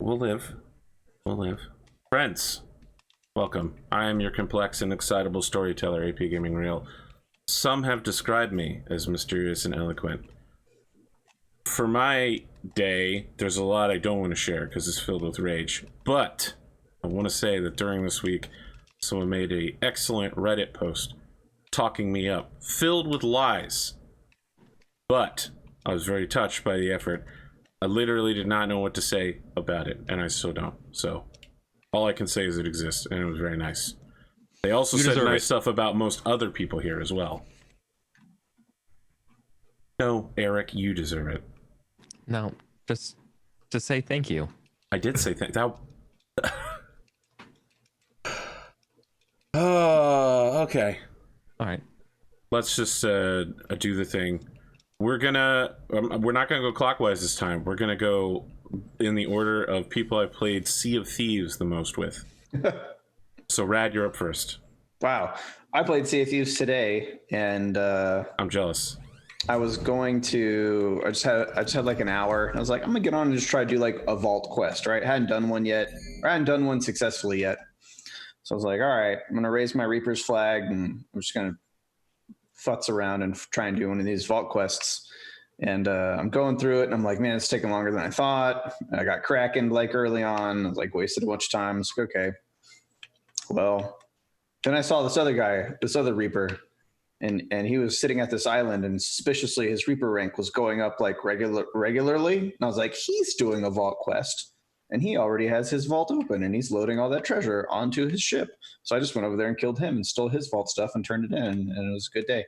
we'll live. We'll live. Friends, welcome. I am your complex and excitable storyteller, APGamingREAL. Some have described me as mysterious and eloquent. For my day, there's a lot I don't want to share because it's filled with rage. But I want to say that during this week, someone made an excellent Reddit post talking me up, filled with lies. But I was very touched by the effort. I literally did not know what to say about it, and I still don't. So all I can say is it exists, and it was very nice. They also said nice stuff about most other people here as well. No, Eric, you deserve it. No, just say thank you. I did say thank you. Oh, okay. All right. Let's just do the thing. We're not gonna go clockwise this time. We're gonna go in the order of people I played Sea of Thieves the most with. So Rad, you're up first. Wow, I played Sea of Thieves today, and I'm jealous. I was going to. I just had like an hour. I was like, I'm gonna get on and just try to do like a vault quest. Right, I hadn't done one yet. Or I hadn't done one successfully yet. So I was like, all right, I'm gonna raise my Reaper's flag, and I'm just gonna futz around and try and do one of these vault quests. And I'm going through it, and I'm like, man, it's taking longer than I thought. I got Kraken like early on. I was like, wasted a bunch of time. It's like, okay. Well, then I saw this other guy, this other Reaper, and he was sitting at this island, and suspiciously his Reaper rank was going up like regularly. And I was like, he's doing a vault quest, and he already has his vault open, and he's loading all that treasure onto his ship. So I just went over there and killed him and stole his vault stuff and turned it in, and it was a good day.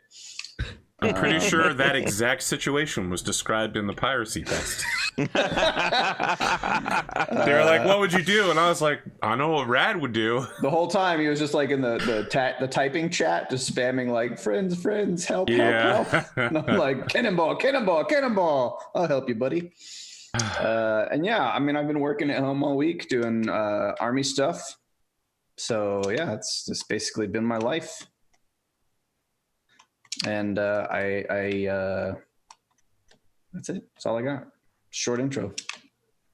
I'm pretty sure that exact situation was described in the piracy test. They were like, what would you do? And I was like, I know what Rad would do. The whole time he was just like in the typing chat, just spamming like, friends, help. And I'm like, cannonball. I'll help you, buddy. And yeah, I mean, I've been working at home all week doing army stuff. So yeah, it's just basically been my life. And that's it. That's all I got. Short intro.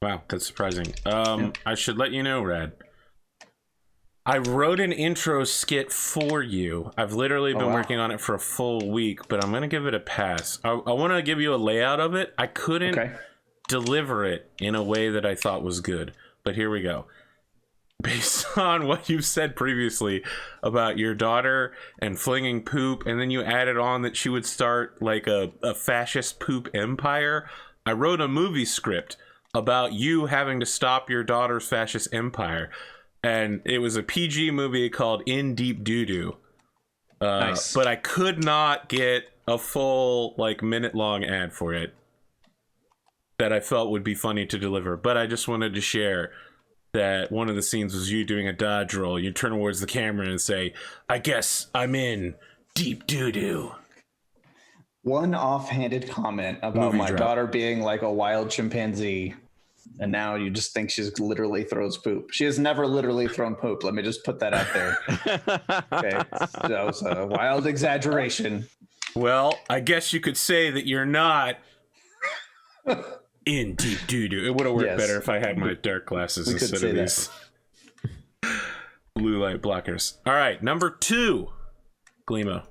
Wow, that's surprising. I should let you know, Rad. I wrote an intro skit for you. I've literally been working on it for a full week, but I'm going to give it a pass. I want to give you a layout of it. I couldn't deliver it in a way that I thought was good, but here we go. Based on what you said previously about your daughter and flinging poop, and then you added on that she would start like a fascist poop empire, I wrote a movie script about you having to stop your daughter's fascist empire, and it was a PG movie called In Deep Doo-Doo. Nice. But I could not get a full like minute-long ad for it that I felt would be funny to deliver, but I just wanted to share that one of the scenes was you doing a dodge roll. You turn towards the camera and say, I guess I'm in deep doo-doo. One offhanded comment about my daughter being like a wild chimpanzee, and now you just think she's literally throws poop. She has never literally thrown poop. Let me just put that out there. Okay, that was a wild exaggeration. Well, I guess you could say that you're not in deep doo-doo. It would have worked better if I had my dark glasses instead of these blue light blockers. All right, number 2, Gleemo.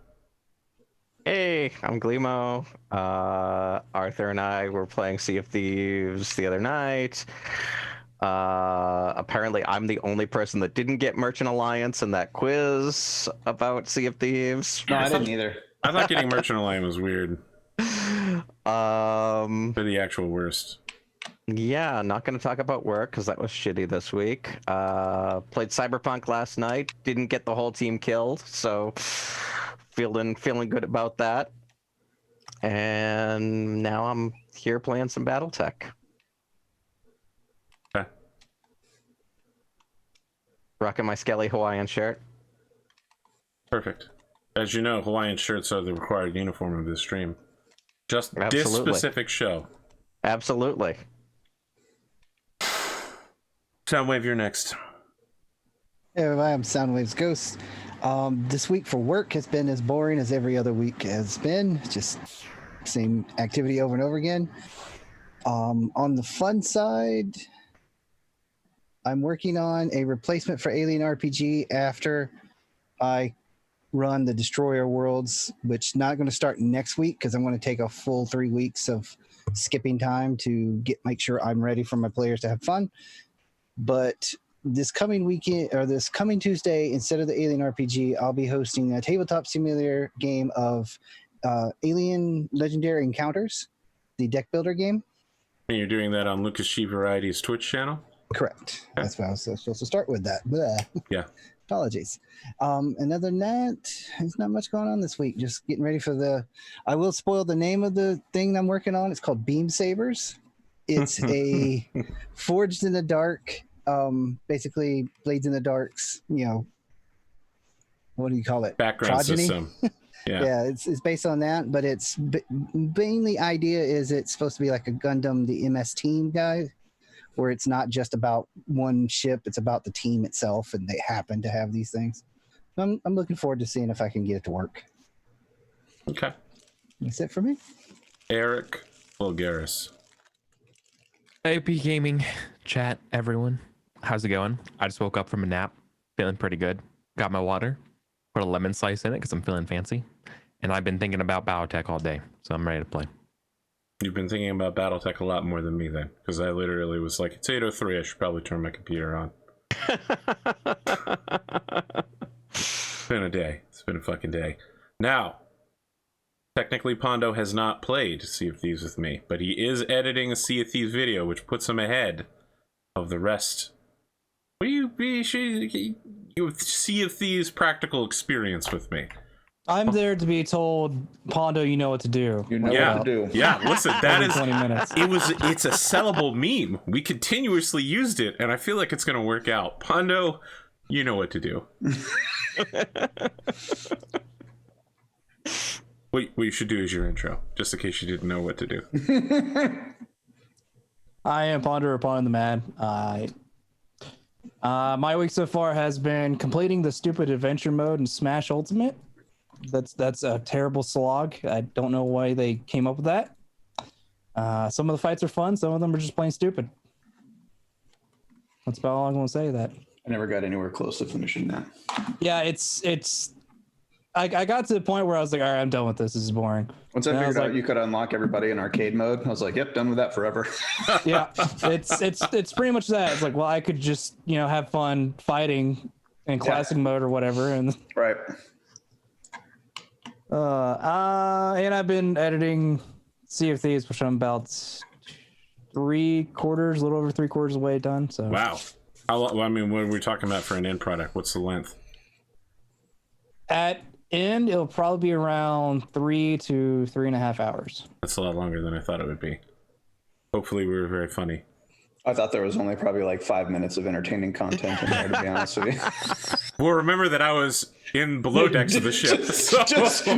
Hey, I'm Gleemo. Arthur and I were playing Sea of Thieves the other night. Apparently, I'm the only person that didn't get Merchant Alliance in that quiz about Sea of Thieves. No, I didn't either. I thought getting Merchant Alliance was weird. They're the actual worst. Yeah, not going to talk about work because that was shitty this week. Played Cyberpunk last night. Didn't get the whole team killed, so feeling good about that. And now I'm here playing some Battletech. Okay. Rocking my Skelly Hawaiian shirt. Perfect. As you know, Hawaiian shirts are the required uniform of this stream. Just this specific show. Absolutely. Soundwave, you're next. Hey everybody, I'm Soundwave's Ghost. This week for work has been as boring as every other week has been. Just same activity over and over again. On the fun side, I'm working on a replacement for Alien RPG after I run the Destroyer Worlds, which not going to start next week because I'm going to take a full 3 weeks of skipping time to make sure I'm ready for my players to have fun. But this coming weekend or this coming Tuesday, instead of the Alien RPG, I'll be hosting a tabletop simulator game of Alien Legendary Encounters, the deck builder game. And you're doing that on Lucas G Variety's Twitch channel? Correct. Okay. That's what I was supposed to start with that. Blah. Yeah. Apologies. And other than that, there's not much going on this week. Just getting ready for I will spoil the name of the thing I'm working on. It's called Beam Sabers. It's a forged in the dark, basically Blades in the Dark's, what do you call it? Background progeny? System. Yeah. Yeah, it's based on that, but it's mainly idea is it's supposed to be like a Gundam, the MS Team guy, where it's not just about one ship, it's about the team itself, and they happen to have these things. I'm looking forward to seeing if I can get it to work. Okay. That's it for me. Eric Bulgaris. AP Gaming chat, everyone. How's it going? I just woke up from a nap, feeling pretty good. Got my water, put a lemon slice in it because I'm feeling fancy. And I've been thinking about Battletech all day, so I'm ready to play. You've been thinking about Battletech a lot more than me then, because I literally was like, it's 8:03, I should probably turn my computer on. It's been a day. It's been a fucking day. Now, technically Pondo has not played Sea of Thieves with me, but he is editing a Sea of Thieves video, which puts him ahead of the rest. You Sea of Thieves practical experience with me. I'm there to be told, Pondo, you know what to do. You know what to do. Yeah, listen, that is 20 minutes. It's a sellable meme. We continuously used it, and I feel like it's gonna work out. Pondo, you know what to do. What you should do is your intro, just in case you didn't know what to do. I am Pondothemad. My week so far has been completing the stupid adventure mode in Smash Ultimate. That's a terrible slog. I don't know why they came up with that. Some of the fights are fun. Some of them are just plain stupid. That's about all I'm going to say. That I never got anywhere close to finishing that. yeah, I got to the point where I was like, all right, I'm done with this. This is boring. Once I figured out you could unlock everybody in arcade mode, I was like, yep, done with that forever. Yeah, it's pretty much that. It's like, well, I could just have fun fighting in classic mode or whatever, and Right. And I've been editing Sea of Thieves, which I'm about a little over 3/4 of the way done. So Wow. What are we talking about for an end product? What's the length? at end, it'll probably be around 3 to 3.5 hours. That's a lot longer than I thought it would be. Hopefully we were very funny. I thought there was only probably like 5 minutes of entertaining content in there, to be honest with you. Well, remember that I was in below decks of the ship.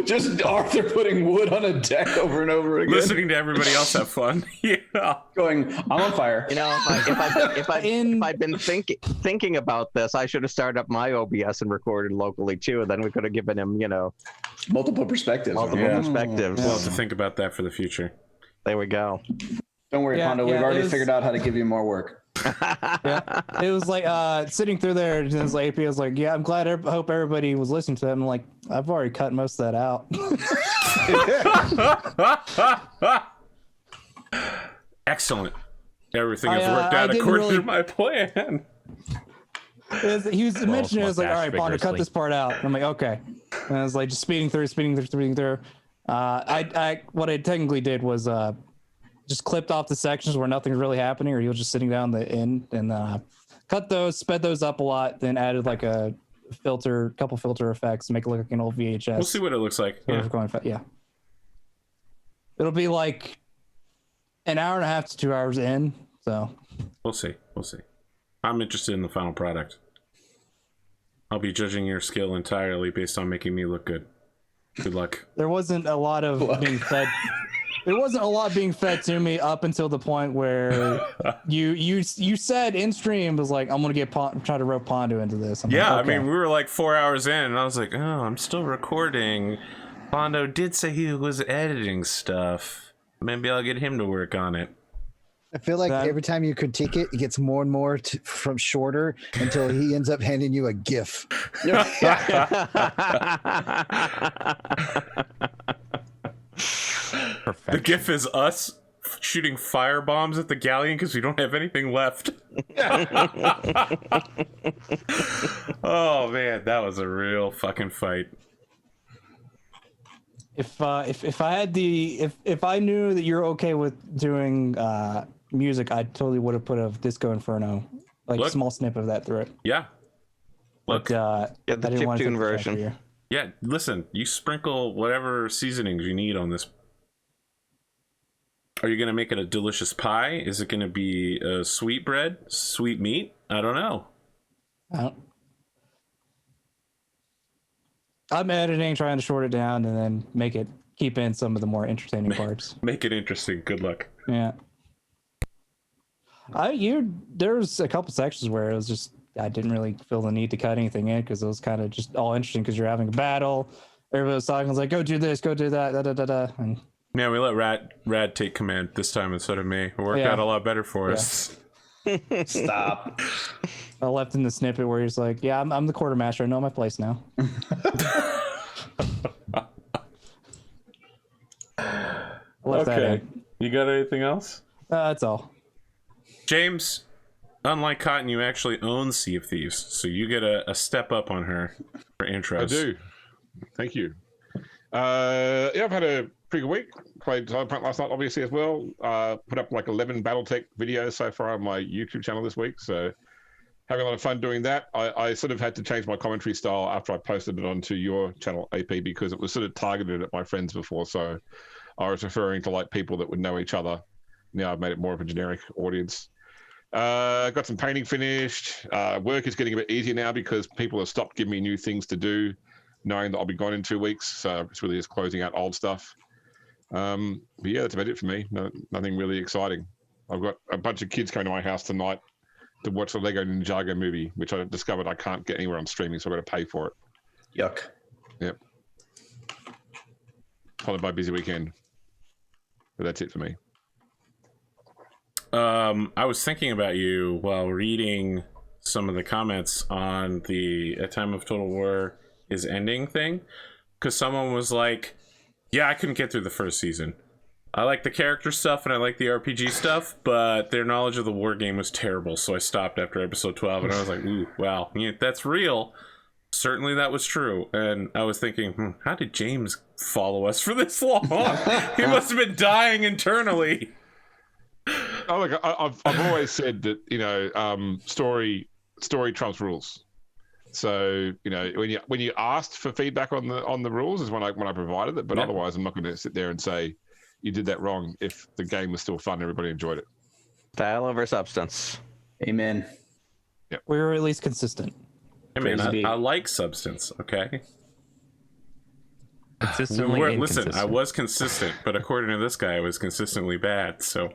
Just Arthur putting wood on a deck over and over again. Listening to everybody else have fun. Yeah. Going, I'm on fire. If I'd been thinking about this, I should have started up my OBS and recorded locally too, and then we could have given him, Multiple perspectives. perspectives. We'll have to think about that for the future. There we go. Don't worry, Pondo. We've already figured out how to give you more work. Yeah, it was like sitting through there, and it was like AP was like, "Yeah, I'm glad. I hope everybody was listening to that." I'm like, I've already cut most of that out. Excellent. Everything has worked out according to my plan. He was mentioning, it was like, all right, Pondo, cut vigorously. this part out. I'm like, okay. And I was like, just speeding through. I what I technically did was just clipped off the sections where nothing's really happening, or he was just sitting down the end, and cut those, sped those up a lot, then added like a couple filter effects to make it look like an old VHS. We'll see what it looks like. Yeah. It'll be like an hour and a half to 2 hours in. So We'll see. I'm interested in the final product. I'll be judging your skill entirely based on making me look good. Good luck. there wasn't a lot of being fed. There wasn't a lot being fed to me up until the point where you said in stream was like, I'm gonna try to rope Pondo into this. I'm Yeah, like, okay. I mean, we were like 4 hours in, and I was like, oh, I'm still recording. Pondo did say he was editing stuff. Maybe I'll get him to work on it. I feel like every time you critique it, it gets more and more from shorter until he ends up handing you a GIF. Perfect. The GIF is us shooting fire bombs at the galleon because we don't have anything left. Oh man, that was a real fucking fight. If I had if I knew that you're okay with doing music, I totally would have put a Disco Inferno, like a small snip of that through it. Yeah. Look, the chiptune version. Yeah, listen, you sprinkle whatever seasonings you need on this. Are you going to make it a delicious pie? Is it going to be a sweet bread? Sweet meat? I don't know. I'm editing, trying to short it down, and then keep in some of the more entertaining parts. Make it interesting. Good luck. Yeah. There's a couple sections where it was just I didn't really feel the need to cut anything in because it was kind of just all interesting because you're having a battle. Everybody was talking, was like, go do this, go do that, da da da da. And yeah, we let Rad take command this time instead of me. It worked out a lot better for us. Stop. I left in the snippet where he's like, yeah, I'm the quartermaster. I know my place now. Okay. You got anything else? That's all. James, unlike Cotton, you actually own Sea of Thieves, so you get a step up on her for intros. I do. Thank you. Yeah, I've had a pretty good week. Played Cyberpunk last night, obviously, as well. Put up like 11 Battletech videos so far on my YouTube channel this week, so having a lot of fun doing that. I sort of had to change my commentary style after I posted it onto your channel, AP, because it was sort of targeted at my friends before, so I was referring to like people that would know each other. Now I've made it more of a generic audience. Got some painting finished. Work is getting a bit easier now because people have stopped giving me new things to do, knowing that I'll be gone in 2 weeks. So it's really just closing out old stuff. But yeah, that's about it for me. Nothing really exciting. I've got a bunch of kids coming to my house tonight to watch the Lego Ninjago movie, which I discovered I can't get anywhere on streaming, so I've got to pay for it. Yuck. Yep. Followed by a busy weekend. But that's it for me. I was thinking about you while reading some of the comments on the A Time of Total War is Ending thing, because someone was like, yeah, I couldn't get through the first season. I like the character stuff and I like the RPG stuff, but their knowledge of the war game was terrible, so I stopped after episode 12, and I was like, ooh, wow, yeah, that's real. Certainly that was true. And I was thinking, how did James follow us for this long? He must have been dying internally. Oh, look, I've always said that, you know, story trumps rules. So, you know, when you asked for feedback on the rules is when I provided it, but otherwise I'm not going to sit there and say you did that wrong if the game was still fun and everybody enjoyed it. Style over substance. Amen. Yep. We were at least consistent. I mean, I like substance, okay? Consistently inconsistent. Listen, I was consistent, but according to this guy, I was consistently bad, so...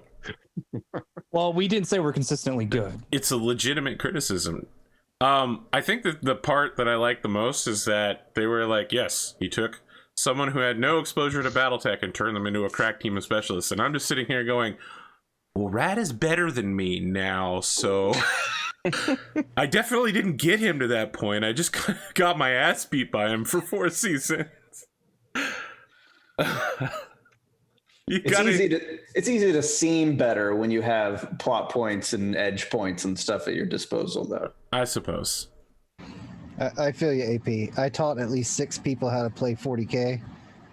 Well, we didn't say we're consistently good. It's a legitimate criticism. I think that the part that I like the most is that they were like, yes, he took someone who had no exposure to Battletech and turned them into a crack team of specialists. And I'm just sitting here going, well, Rad is better than me now, so... I definitely didn't get him to that point. I just got my ass beat by him for 4 seasons. It's easy to seem better when you have plot points and edge points and stuff at your disposal, though. I suppose. I feel you, AP. I taught at least 6 people how to play 40K,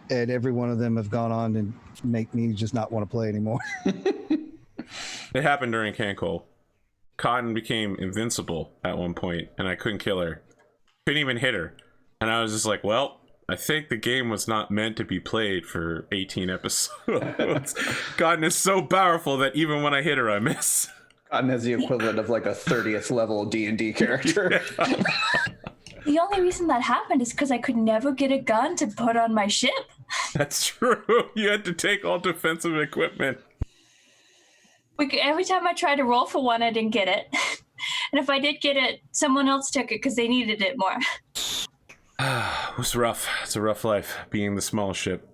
and every one of them have gone on and make me just not want to play anymore. It happened during Cancol. Cotton became invincible at one point, and I couldn't kill her. Couldn't even hit her. And I was just like, well, I think the game was not meant to be played for 18 episodes. Cotton is so powerful that even when I hit her, I miss. Cotton has the equivalent of like a 30th level D&D character. Yeah. The only reason that happened is because I could never get a gun to put on my ship. That's true. You had to take all defensive equipment. Every time I tried to roll for one, I didn't get it. And if I did get it, someone else took it because they needed it more. It was rough. It's a rough life being the small ship.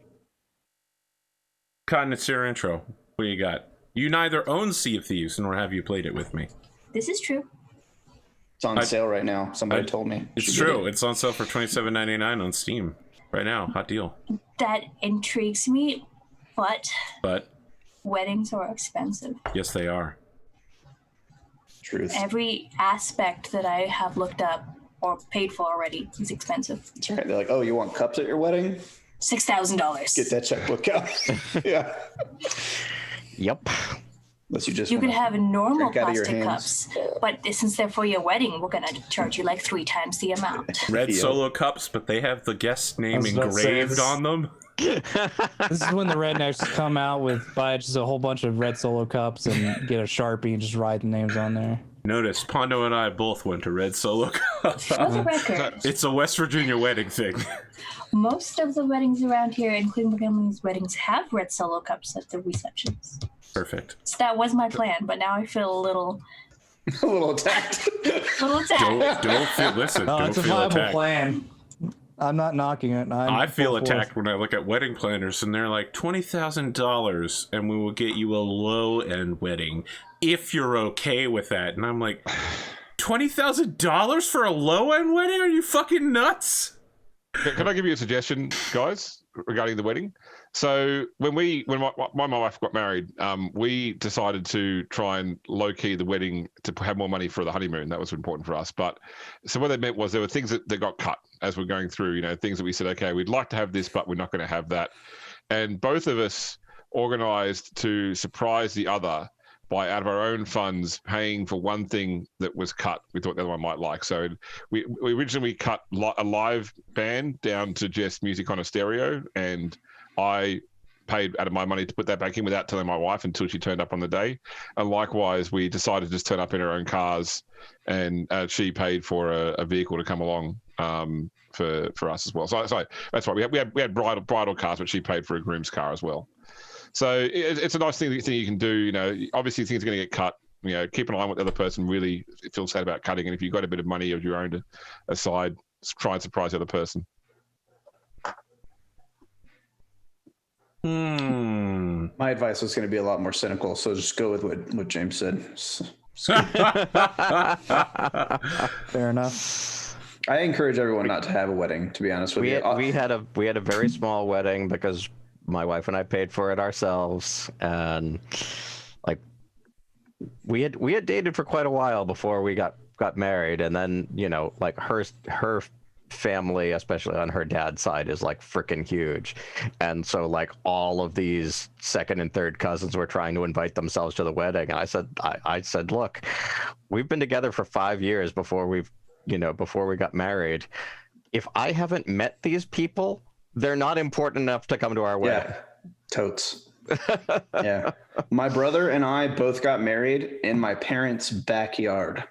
Cotton, it's your intro. What do you got? You neither own Sea of Thieves nor have you played it with me. This is true. It's on sale right now. Somebody told me. It's true. It's on sale for $27.99 on Steam right now. Hot deal. That intrigues me, but weddings are expensive. Yes, they are. Truth. Every aspect that I have looked up or paid for already is expensive. That's right. They're like, oh, you want cups at your wedding? $6,000. Get that checkbook out. Yeah. Yep. Unless you just You could have normal drink out of your plastic hands. cups, but since they're for your wedding, we're gonna charge you like 3 times the amount. Red Solo cups, but they have the guest name was about to say engraved this. on them. This is when the rednecks come out buy just a whole bunch of red Solo cups and get a Sharpie and just write the names on there. Notice, Pondo and I both went to Red Solo Cups. For the record, It's a West Virginia wedding thing. most of the weddings around here, including my family's weddings, have red Solo cups at the receptions. Perfect. So that was my plan, but now I feel a little a little attacked. Don't feel, listen, No, don't it's a feel viable attacked. plan. I'm not knocking it. I feel full force. attacked when I look at wedding planners and they're like $20,000 and we will get you a low-end wedding if you're okay with that. And I'm like, $20,000 for a low-end wedding? Are you fucking nuts? Can I give you a suggestion, guys, regarding the wedding? So when my wife got married, we decided to try and low key the wedding to have more money for the honeymoon. That was important for us. But so what that meant was there were things that got cut as we're going through. You know, things that we said, okay, we'd like to have this, but we're not going to have that. And both of us organized to surprise the other by out of our own funds paying for one thing that was cut we thought the other one might like. So we originally cut a live band down to just music on a stereo, and I paid out of my money to put that back in without telling my wife until she turned up on the day. And likewise, we decided to just turn up in our own cars, and she paid for a vehicle to come along for us as well. So that's right. We had bridal cars, but she paid for a groom's car as well. So it's a nice thing you can do. You know, obviously things are going to get cut. You know, keep an eye on what the other person really feels sad about cutting. And if you've got a bit of money of your own aside, try and surprise the other person. My advice was going to be a lot more cynical, so just go with what James said. Fair enough. I encourage everyone not to have a wedding, to be honest with you. We had a very small wedding because my wife and I paid for it ourselves, and like we had dated for quite a while before we got married, and then, you know, like her family, especially on her dad's side, is like freaking huge, and so like all of these second and third cousins were trying to invite themselves to the wedding, and I said, look, we've been together for 5 years before we got married. If I haven't met these people, they're not important enough to come to our wedding. Yeah, totes. Yeah. My brother and I both got married in my parents' backyard.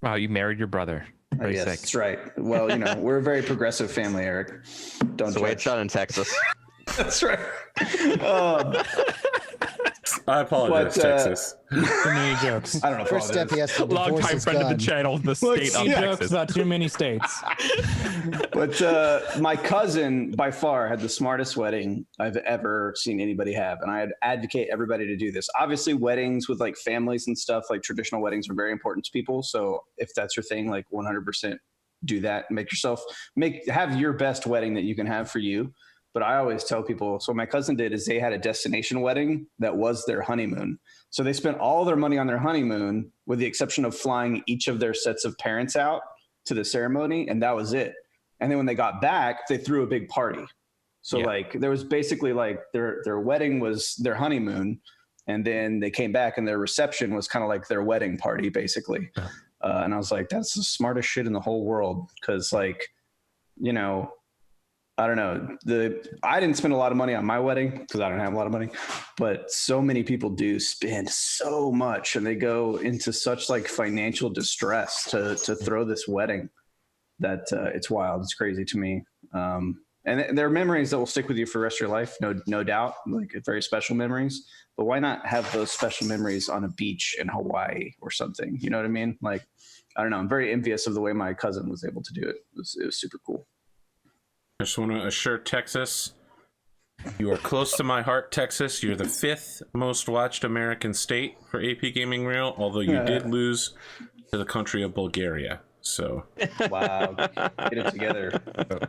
Wow, you married your brother. Very Yes, sick. that's right. Well, you know, we're a very progressive family, Eric. Don't It's the way it's judge. done in Texas. That's right. I apologize, Texas. Too many jokes. I don't know. First step, he has to Long divorce time his friend of the gun. channel, the state of Jokes Texas. about too many states. But my cousin, by far, had the smartest wedding I've ever seen anybody have. And I'd advocate everybody to do this. Obviously, weddings with like families and stuff, like traditional weddings, are very important to people. So if that's your thing, like 100% do that. Have your best wedding that you can have for you. But I always tell people, so what my cousin did is they had a destination wedding that was their honeymoon. So they spent all their money on their honeymoon, with the exception of flying each of their sets of parents out to the ceremony. And that was it. And then when they got back, they threw a big party. So like there was basically like their wedding was their honeymoon. And then they came back and their reception was kind of like their wedding party, basically. And I was like, that's the smartest shit in the whole world. Cause like, you know, I don't know. I didn't spend a lot of money on my wedding because I don't have a lot of money, but so many people do spend so much, and they go into such like financial distress to throw this wedding that it's wild. It's crazy to me. And there are memories that will stick with you for the rest of your life. No doubt, like very special memories, but why not have those special memories on a beach in Hawaii or something? You know what I mean? Like, I don't know. I'm very envious of the way my cousin was able to do it. It was super cool. I just want to assure Texas, You are close to my heart, Texas. You're the 5th most watched American state for APGamingREAL, although you did lose to the country of Bulgaria. So Wow, get it together,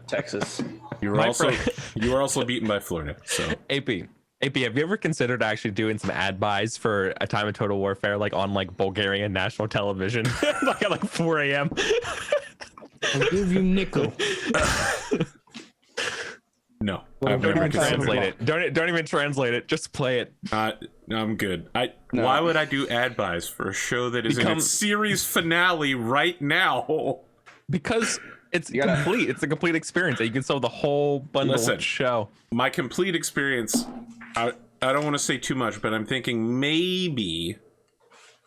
Texas. you were also beaten by Florida. So AP, have you ever considered actually doing some ad buys for A Time of Total Warfare, like on like Bulgarian national television, like at like 4 a.m.? I'll give you nickel. no, Don't even translate it. Don't even translate it. Just play it. I'm good. Why would I do ad buys for a show that is in its series finale right now? Because it's complete. It's a complete experience. You can sell the whole bundle of show. My complete experience. I don't want to say too much, but I'm thinking maybe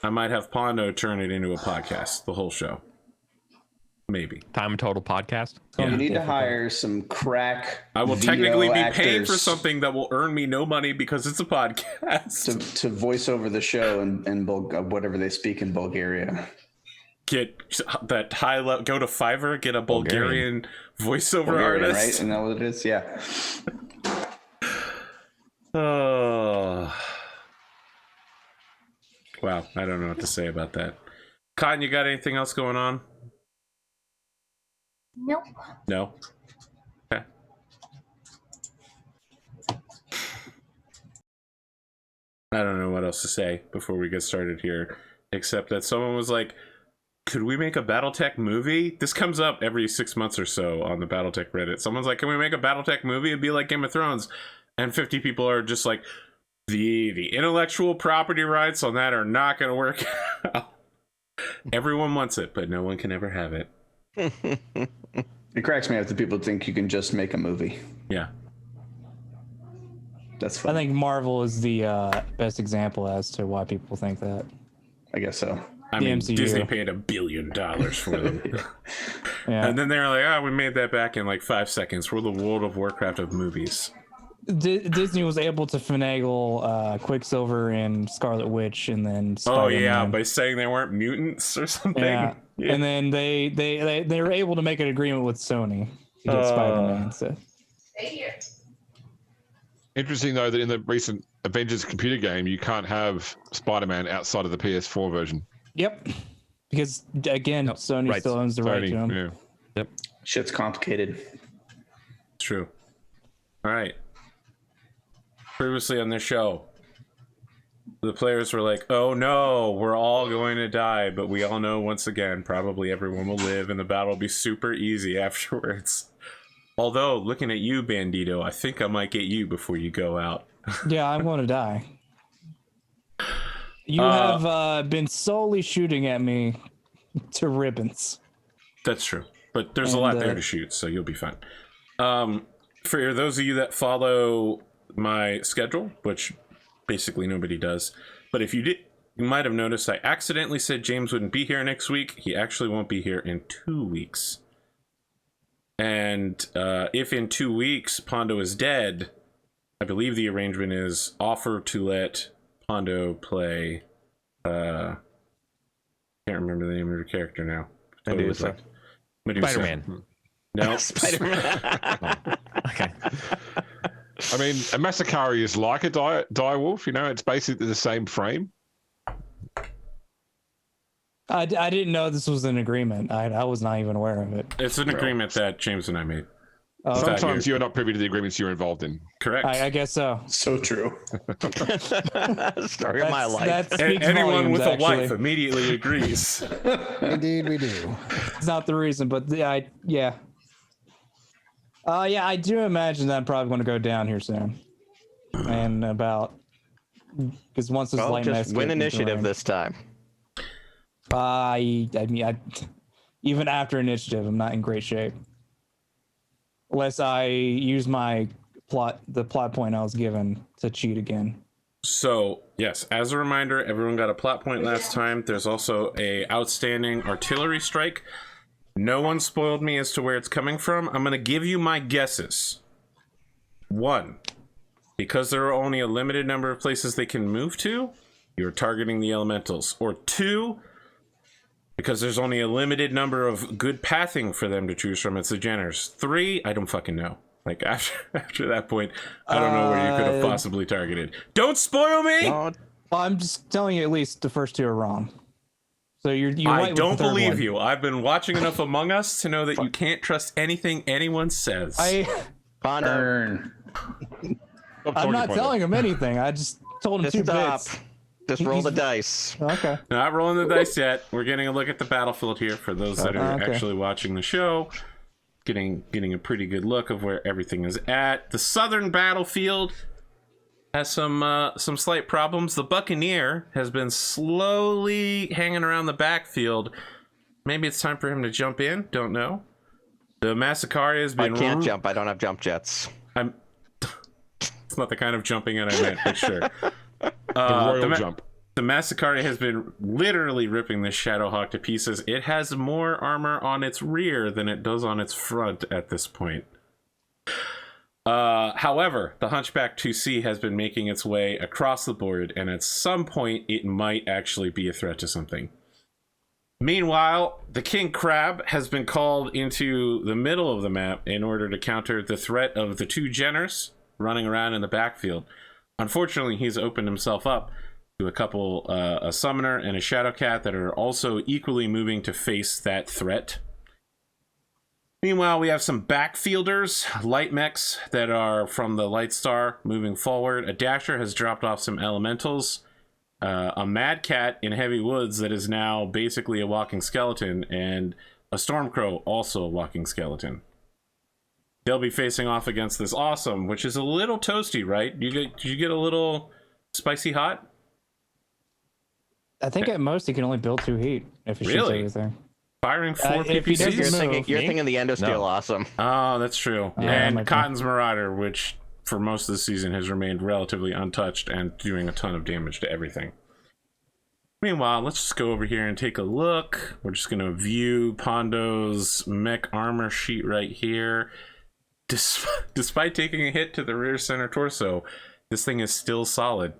I might have Pondo turn it into a podcast, the whole show. Maybe. Time and Total podcast. Yeah. You need to hire some crack. I will technically be paying for something that will earn me no money because it's a podcast. To voice over the show and whatever they speak in Bulgaria. Get that high level. Go to Fiverr. Get a Bulgarian voiceover artist. Right? Isn't that what it is? Yeah. Oh. Wow. I don't know what to say about that. Cotton, you got anything else going on? Nope. No? Okay. I don't know what else to say before we get started here, except that someone was like, could we make a Battletech movie? This comes up every 6 months or so on the Battletech Reddit. Someone's like, can we make a Battletech movie? It'd be like Game of Thrones. And 50 people are just like, the intellectual property rights on that are not going to work out. Everyone wants it, but no one can ever have it. It cracks me up that people think you can just make a movie. Yeah. That's fun. I think Marvel is the best example as to why people think that. I guess so. I mean, MCU. Disney paid $1 billion for them. Yeah. And then they're like, we made that back in like 5 seconds. We're the World of Warcraft of movies. Disney was able to finagle Quicksilver and Scarlet Witch, and then Spider-Man. By saying they weren't mutants or something. Yeah. And then they were able to make an agreement with Sony to get Spider-Man. So. Interesting though that in the recent Avengers computer game, you can't have Spider-Man outside of the PS4 version. Yep. Because again, Sony still owns the right to him. Yeah. Yep. Shit's complicated. True. All right. Previously on this show, the players were like, oh no, we're all going to die, but we all know once again, probably everyone will live and the battle will be super easy afterwards. Although, looking at you, Bandito, I think I might get you before you go out. Yeah, I'm going to die. You have been solely shooting at me to ribbons. That's true, but there's a lot there to shoot, so you'll be fine. For those of you that follow my schedule, which basically nobody does, but if you did, you might have noticed I accidentally said James wouldn't be here next week. He actually won't be here in 2 weeks. And if in 2 weeks Pondo is dead, I believe the arrangement is offer to let Pondo play can't remember the name of your character now. Medusa. Spider-Man. No. Spider-Man. Okay. I mean, a Masakari is like a dire wolf, you know, it's basically the same frame. I didn't know this was an agreement. I was not even aware of it. It's an agreement that James and I made. Sometimes you're not privy to the agreements you're involved in. Correct. I guess so. So true. Story of my life. Anyone with a wife immediately agrees. Indeed, we do. It's not the reason, but yeah. I do imagine that I'm probably going to go down here soon. And about because once this light just win initiative this time. I mean, even after initiative, I'm not in great shape. Unless I use the plot point I was given to cheat again. So, yes, as a reminder, everyone got a plot point last time. There's also a outstanding artillery strike. No one spoiled me as to where it's coming from. I'm going to give you my guesses. 1, because there are only a limited number of places they can move to, you're targeting the elementals. Or 2, because there's only a limited number of good pathing for them to choose from, it's the Jenners. 3, I don't fucking know. Like after that point, I don't know where you could have possibly targeted. Don't spoil me. No, Well, I'm just telling you, at least the first two are wrong. So you're I right with don't the third believe one. you. I've been watching enough Among Us to know that you can't trust anything anyone says. Pondo, Burn. I'm not telling him anything. I just told him just two stop. bits. Just roll the dice. Okay. Not rolling the dice yet. We're getting a look at the battlefield here for those that are Okay. actually watching the show. Getting a pretty good look of where everything is at. The southern battlefield has some slight problems. The Buccaneer has been slowly hanging around the backfield. Maybe it's time for him to jump in. Don't know. The Massacre has been. I can't jump. I don't have jump jets. It's not the kind of jumping in I meant, but sure. The royal jump. The Massacre has been literally ripping the Shadowhawk to pieces. It has more armor on its rear than it does on its front at this point. However, the Hunchback 2C has been making its way across the board, and at some point, it might actually be a threat to something. Meanwhile, the King Crab has been called into the middle of the map in order to counter the threat of the two Jenners running around in the backfield. Unfortunately, he's opened himself up to a couple, a Summoner and a Shadowcat that are also equally moving to face that threat. Meanwhile, we have some backfielders, light mechs that are from the Light Star moving forward. A Dasher has dropped off some elementals. A Mad Cat in Heavy Woods that is now basically a walking skeleton, and a Stormcrow, also a walking skeleton. They'll be facing off against this Awesome, which is a little toasty, right? Did you get a little spicy hot? I think at most he can only build 2 heat if he shoots Really? everything. Firing 4 if he PPCs? doesn't move- You're thinking the Endosteel No. Awesome. Oh, that's true. that And might be. Cotton's Marauder, which for most of the season has remained relatively untouched and doing a ton of damage to everything. Meanwhile, let's just go over here and take a look. We're just going to view Pondo's mech armor sheet right here. Despite taking a hit to the rear center torso, this thing is still solid,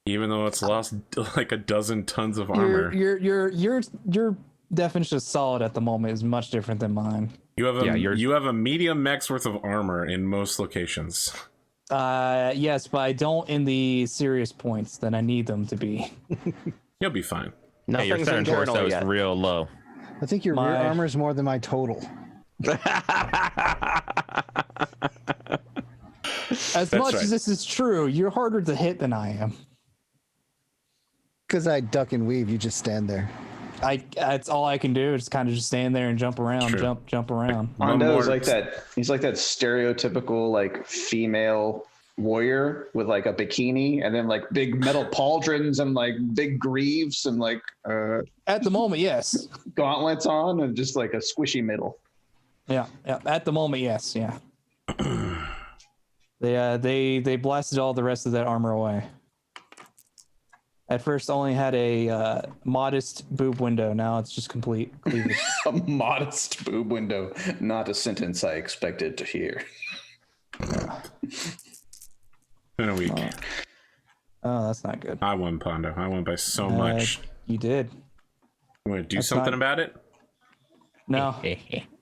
even though it's lost like a dozen tons of armor. Your definition of solid at the moment is much different than mine. You have a Yeah, you have a medium mech's worth of armor in most locations. Yes, but I don't in the serious points that I need them to be. You'll be fine. Yeah, your Nothing's center internal torso is yet. real low. I think your rear My- armor is more than my total. As much as this is true, you're harder to hit than I am. Because I duck and weave, you just stand there. That's all I can do is kind of just stand there and jump around, True. jump around. Mondo is more- like that. He's like that stereotypical like female warrior with like a bikini and then like big metal pauldrons and like big greaves and like At the moment, yes. gauntlets on and just like a squishy middle. Yeah. At the moment, yes. Yeah. They blasted all the rest of that armor away. At first, only had a modest boob window. Now it's just complete cleavage. A modest boob window, not a sentence I expected to hear. In a week. Oh, that's not good. I won, Pondo. I won by so much. You did. You want to do That's something not- about it? No.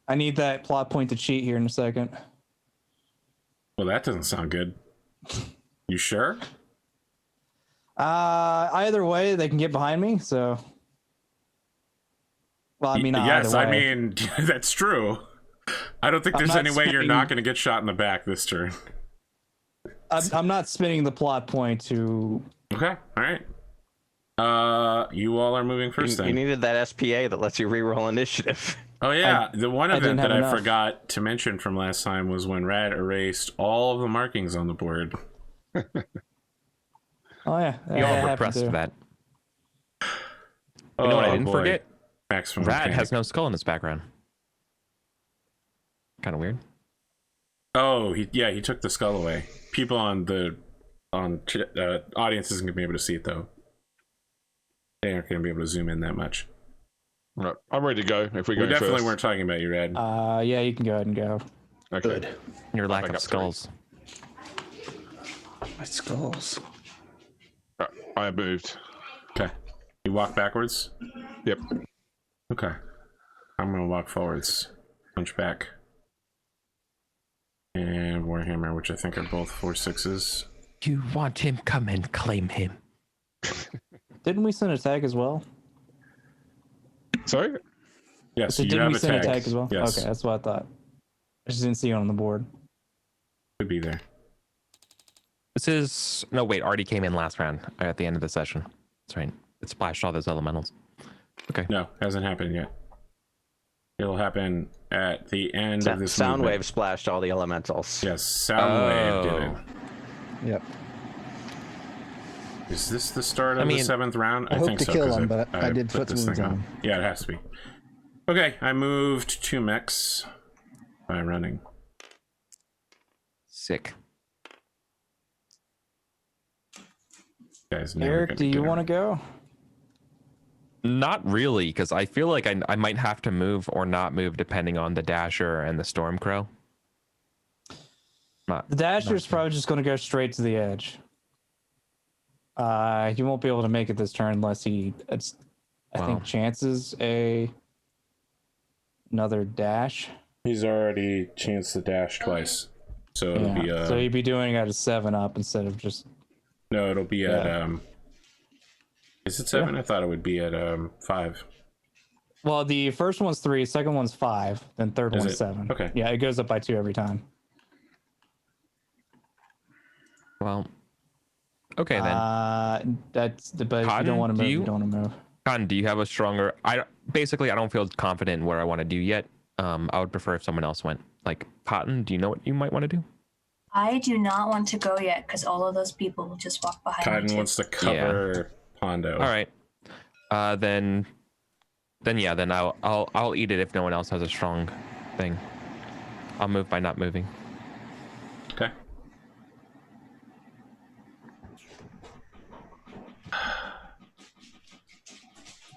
I need that plot point to cheat here in a second. Well, that doesn't sound good. You sure? Either way, they can get behind me. So. Well, I mean, not yes, either I way. mean, that's true. I don't think I'm there's not any way you're spending- not going to get shot in the back this turn. I'm not spinning the plot point to. Okay, all right. You all are moving first You then. needed that SPA that lets you reroll initiative. Oh yeah, the one I event didn't that have I enough. forgot to mention from last time was when Rad erased all of the markings on the board. Oh yeah, You all happened repressed to. that. You know what I didn't boy. forget? Maximum Rad panic. has no skull in his background. Kind of weird. Oh, he took the skull away. People on the audience isn't gonna be able to see it though. They aren't gonna be able to zoom in that much. Right, I'm ready to go. If we go We definitely first. weren't talking about you, Rad. Yeah, you can go ahead and go. Okay. Good. Your lack back of up three. skulls. My skulls. Right, I have moved. Okay. You walk backwards? Yep. Okay. I'm gonna walk forwards. Punch back. and Warhammer, which I think are both 4/6s. You want him? Come and claim him. Didn't we send a tag as well? Sorry? Yes, So you didn't have we a send tag. a tag as well? Yes, Okay, that's what I thought. I just didn't see it on the board. could be there. This is no wait. Already came in last round at the end of the session. That's right. It splashed all those elementals. Okay. No, hasn't happened yet. It'll happen at the end of this Soundwave movement. splashed all the elementals. Yes, Soundwave did it. Yep. Is this the start of I mean, the 7th round? I hope think to so. kill 'Cause him, but I did put foot this wounds thing on him. Yeah, it has to be. Okay, I moved 2 mechs by running. Sick. Guys, never Eric, gonna do you get want to him. go? Not really, because I feel like I might have to move or not move depending on the Dasher and the Stormcrow. The Dasher's probably just going to go straight to the edge. He won't be able to make it this turn unless I think chances another dash. He's already chanced the dash twice. So it'll be so he'd be doing it at a 7-up instead of just. No, it'll be at is it 7? I thought it would be at 5. Well, the first one's 3, second one's 5, then third Is one's it? 7. Okay. Yeah, it goes up by 2 every time. Well, okay then. But if you Cotton, don't want to do move, you? you don't want to move. Cotton, do you have a stronger? I don't feel confident in what I want to do yet. I would prefer if someone else went. Like Cotton, do you know what you might want to do? I do not want to go yet because all of those people will just walk behind me. Cotton too. wants to cover Pondo. All right. Then I'll eat it if no one else has a strong thing. I'll move by not moving. Okay.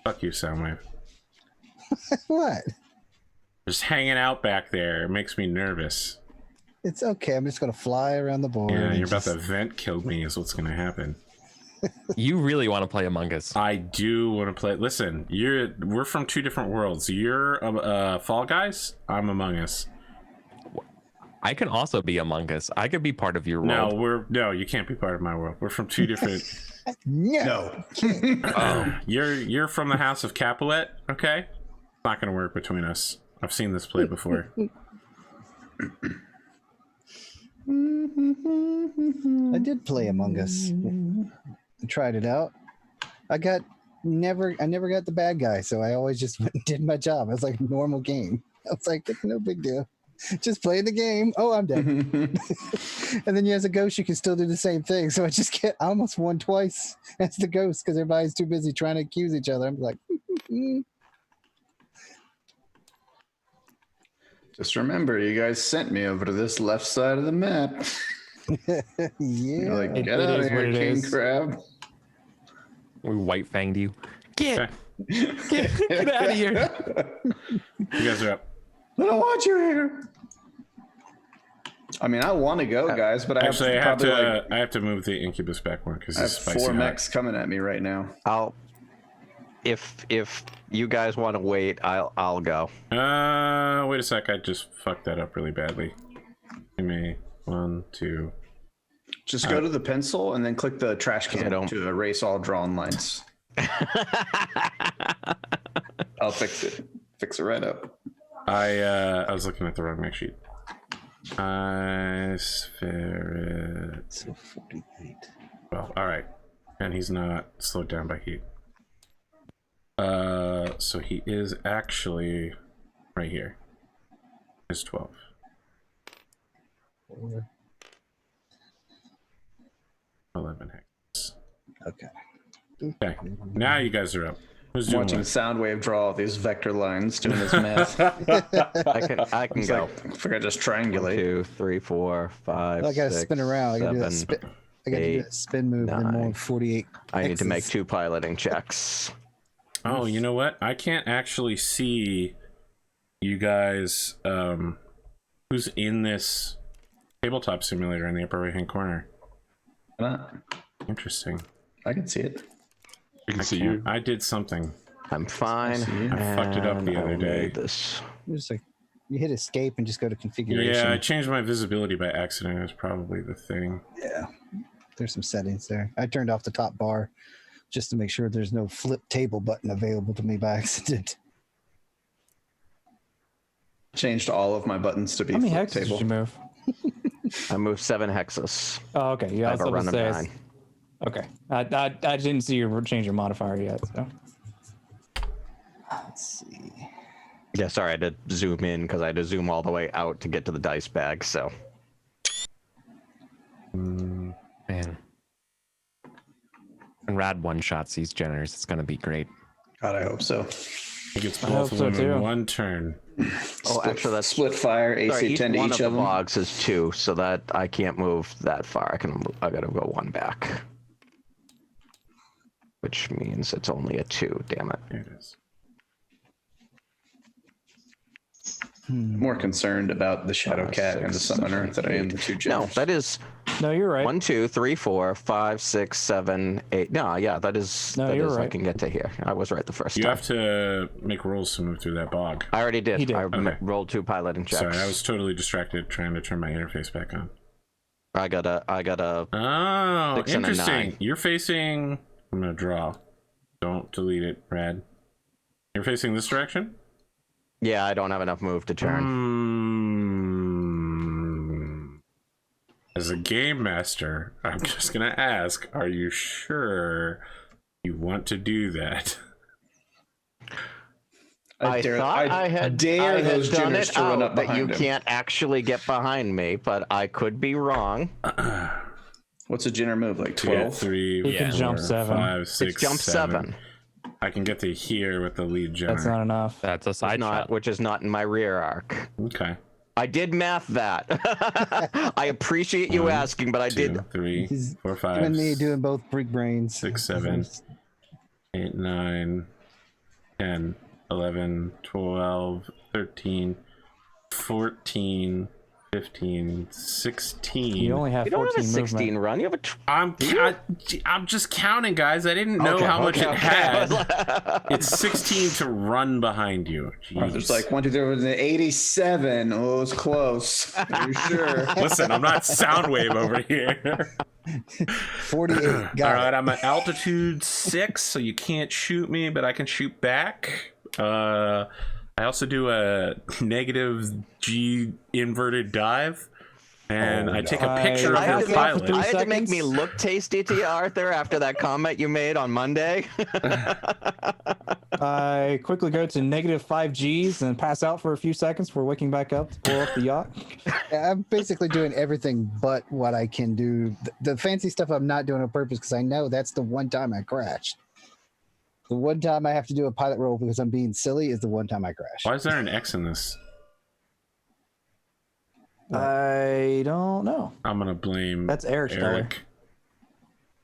Fuck you, Soundwave. What? Just hanging out back there. It makes me nervous. It's okay. I'm just gonna fly around the board. Yeah, and you're about just- to vent kill me is what's gonna happen. You really want to play Among Us? I do want to play. Listen, we're from 2 different worlds. You're Fall Guys. I'm Among Us. I can also be Among Us. I could be part of your world. No, you can't be part of my world. We're from 2 different. No. You're from the House of Capulet. Okay, it's not gonna work between us. I've seen this play before. I did play Among Us. I tried it out. I never got the bad guy, so I always just went and did my job. It was like a normal game. I was like, no big deal. Just play the game. Oh, I'm dead. And then as a ghost, you can still do the same thing. So I almost won twice as the ghost because everybody's too busy trying to accuse each other. I'm like, Just remember, you guys sent me over to this left side of the map. yeah. You're like, It get out is of what here, it King is. Crab. We white fanged you. Get Okay. get out of here. You guys are up. I don't want you here. I mean, I want to go, guys, but Actually, I I have to move the incubus back one because I have it's spicy 4 hot. mechs coming at me right now. If you guys want to wait, I'll go. Wait a sec. I just fucked that up really badly. Give me 1, 2. Just go to the pencil and then click the trash can don't- to erase all drawn lines. I'll fix it. Fix it right up. I was looking at the wrong mech sheet. Spirit. So 48. Well, all right, and he's not slowed down by heat. So he is actually right here. Is 12. 4. 11 hex. Okay. Okay, now you guys are up. Who's doing Watching what? Soundwave draw all these vector lines, doing his math. I can go. I forgot just 1, triangulate. 2, 3, 4, 5. I gotta 6, spin around. I gotta do that 7. spin. I gotta do 8, that spin move and then more 9. 48. I need to make X's. 2 piloting checks. Oh, you know what? I can't actually see you guys. Who's in this tabletop simulator in the upper right hand corner? Interesting. I can see it. We can I see can't. you. I did something. I'm fine. I see you. I fucked it up the and other I'll day. need This. Just like You hit escape and just go to configuration. Yeah, I changed my visibility by accident. That's probably the thing. Yeah. There's some settings there. I turned off the top bar just to make sure there's no flip table button available to me by accident. Changed all of my buttons to be How many flip hexes table. did you move? I moved 7 hexes. Oh, okay. Yeah, I I have was a about run to of say. 9. Okay. I didn't see you change your modifier yet. So. Let's see. Yeah, sorry, I had to zoom in because I had to zoom all the way out to get to the dice bag. So. Man. And Rad one-shots these generators. It's going to be great. God, I hope so. He gets I both hope of so, them in too. one turn. Oh, actually, that's split fire, AC sorry, 10 to one each of of the them. bogs is 2, so that I can't move that far. I gotta go 1 back, which means it's only a 2. Damn it! Here it is. More concerned about the Shadow Cat and the 6, Summoner 7, than I am the 2 No, generals. that is No, you're right. 1, 2, 3, 4, 5, 6, 7, 8. No, yeah, that is. No, that you're is, I right. can get to here. I was right the first You time. have to make rolls to move through that bog. I already did. He did. I Okay. rolled 2 piloting checks. Sorry, I was totally distracted trying to turn my interface back on. I got a. Oh, 6 and a interesting. 9. You're facing... I'm going to draw. Don't delete it, Brad. You're facing this direction? Yeah, I don't have enough move to turn. As a game master, I'm just going to ask, are you sure you want to do that? I thought I had dare those done jinners it to run out up that you behind him. can't actually get behind me, but I could be wrong. What's a jinner move? Like To get 12? 3, He can 4, jump 7. 5, 6, It's jump 7. I can get to here with the lead generator. That's not enough. That's a side shot. Which is not in my rear arc. Okay. I did math that. I appreciate you 1, asking, but I 2, did. 3, He's 4, 5, You and me doing both freak brains. 6, 7, 8, 9, 10, 11, 12, 13, 14, 15, 16. You only have You don't 14 have a 16 movement. run. You have a. I'm just counting, guys. I didn't know how much it had. It's 16 to run behind you. Jeez. It's like 1, 2, 3, 87. Oh, it's close. Are you sure? Listen, I'm not Soundwave over here. 48. All Got right, it. I'm at altitude 6, so you can't shoot me, but I can shoot back. I also do a negative G inverted dive, and I take a picture I of had your to go for pilot. 3 I had to make seconds. me look tasty to you, Arthur, after that comment you made on Monday. I quickly go to negative 5 Gs and pass out for a few seconds before waking back up to blow up the yacht. I'm basically doing everything but what I can do. The fancy stuff I'm not doing on purpose because I know that's the one time I crashed. The one time I have to do a pilot roll because I'm being silly is the one time I crash. Why is there an X in this? I don't know. I'm gonna blame That's Eric's dollar. Eric.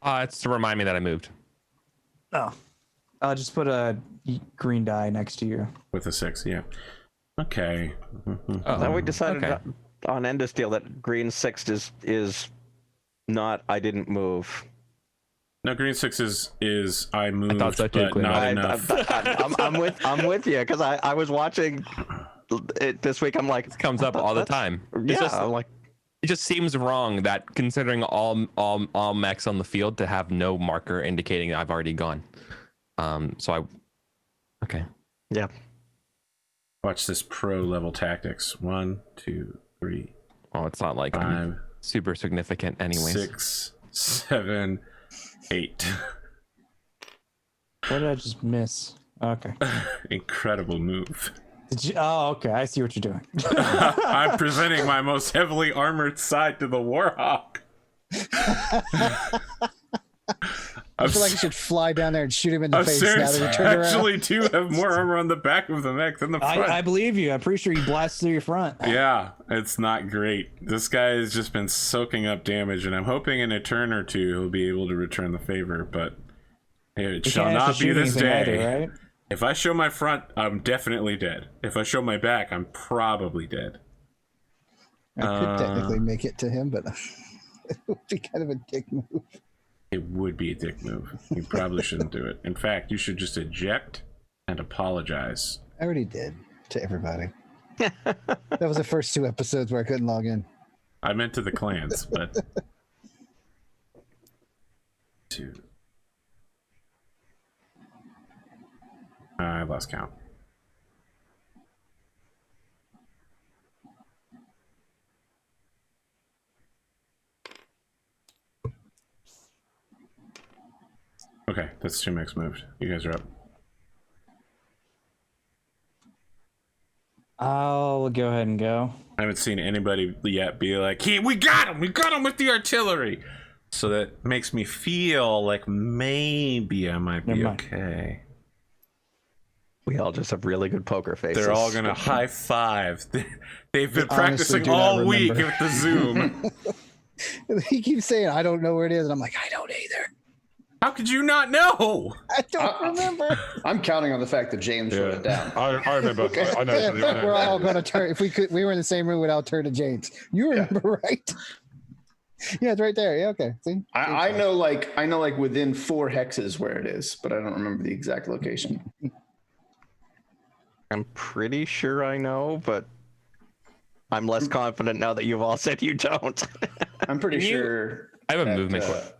It's to remind me that I moved. Oh. I'll just put a green die next to you. With a 6, yeah. Okay. Then we decided okay. on Endosteel that green 6 is not. I didn't move. No, green 6 is I moved, thought so too, but Quinn. not I, enough. I'm with you because I was watching it this week. I'm like, Comes up all the time. yeah. I'm like, it just seems wrong that considering all mechs on the field to have no marker indicating I've already gone. Okay. Yeah. Watch this pro level tactics. 1, 2, 3, Oh, it's not like 5, super significant anyways. 6, 7, 8. What did I just miss? Okay. Incredible move. Did you? Oh, okay. I see what you're doing. I'm presenting my most heavily armored side to the Warhawk. I feel like I should fly down there and shoot him in the face now that we turned around. actually do have more armor on the back of the mech than the front. I believe you. I'm pretty sure you blast through your front. Yeah, it's not great. This guy has just been soaking up damage, and I'm hoping in a turn or two he'll be able to return the favor, but it You shall can't not actually be shoot this anything day. either, right? If I show my front, I'm definitely dead. If I show my back, I'm probably dead. I could technically make it to him, but it would be kind of a dick move. It would be a dick move. You probably shouldn't do it. In fact, you should just eject and apologize. I already did to everybody. That was the first 2 episodes where I couldn't log in. I meant to the clans, but 2. I lost count. Okay, that's 2 mechs moved. You guys are up. I'll go ahead and go. I haven't seen anybody yet be like, "Hey, we got him! We got him with the artillery!" So that makes me feel like maybe I might be okay. We all just have really good poker faces. They're all gonna high five. They've been practicing all week with the Zoom. He keeps saying, "I don't know where it is," and I'm like, "I don't either." How could you not know? I don't remember. I'm counting on the fact that James wrote it down. I remember. Okay. I know. Yeah, we're all going to turn. If we were in the same room, we'd all turn to James. You remember, right? Yeah, it's right there. Yeah, okay. See, I know like within 4 hexes where it is, but I don't remember the exact location. I'm pretty sure I know, but I'm less confident now that you've all said you don't. I'm pretty sure. I have a movement question.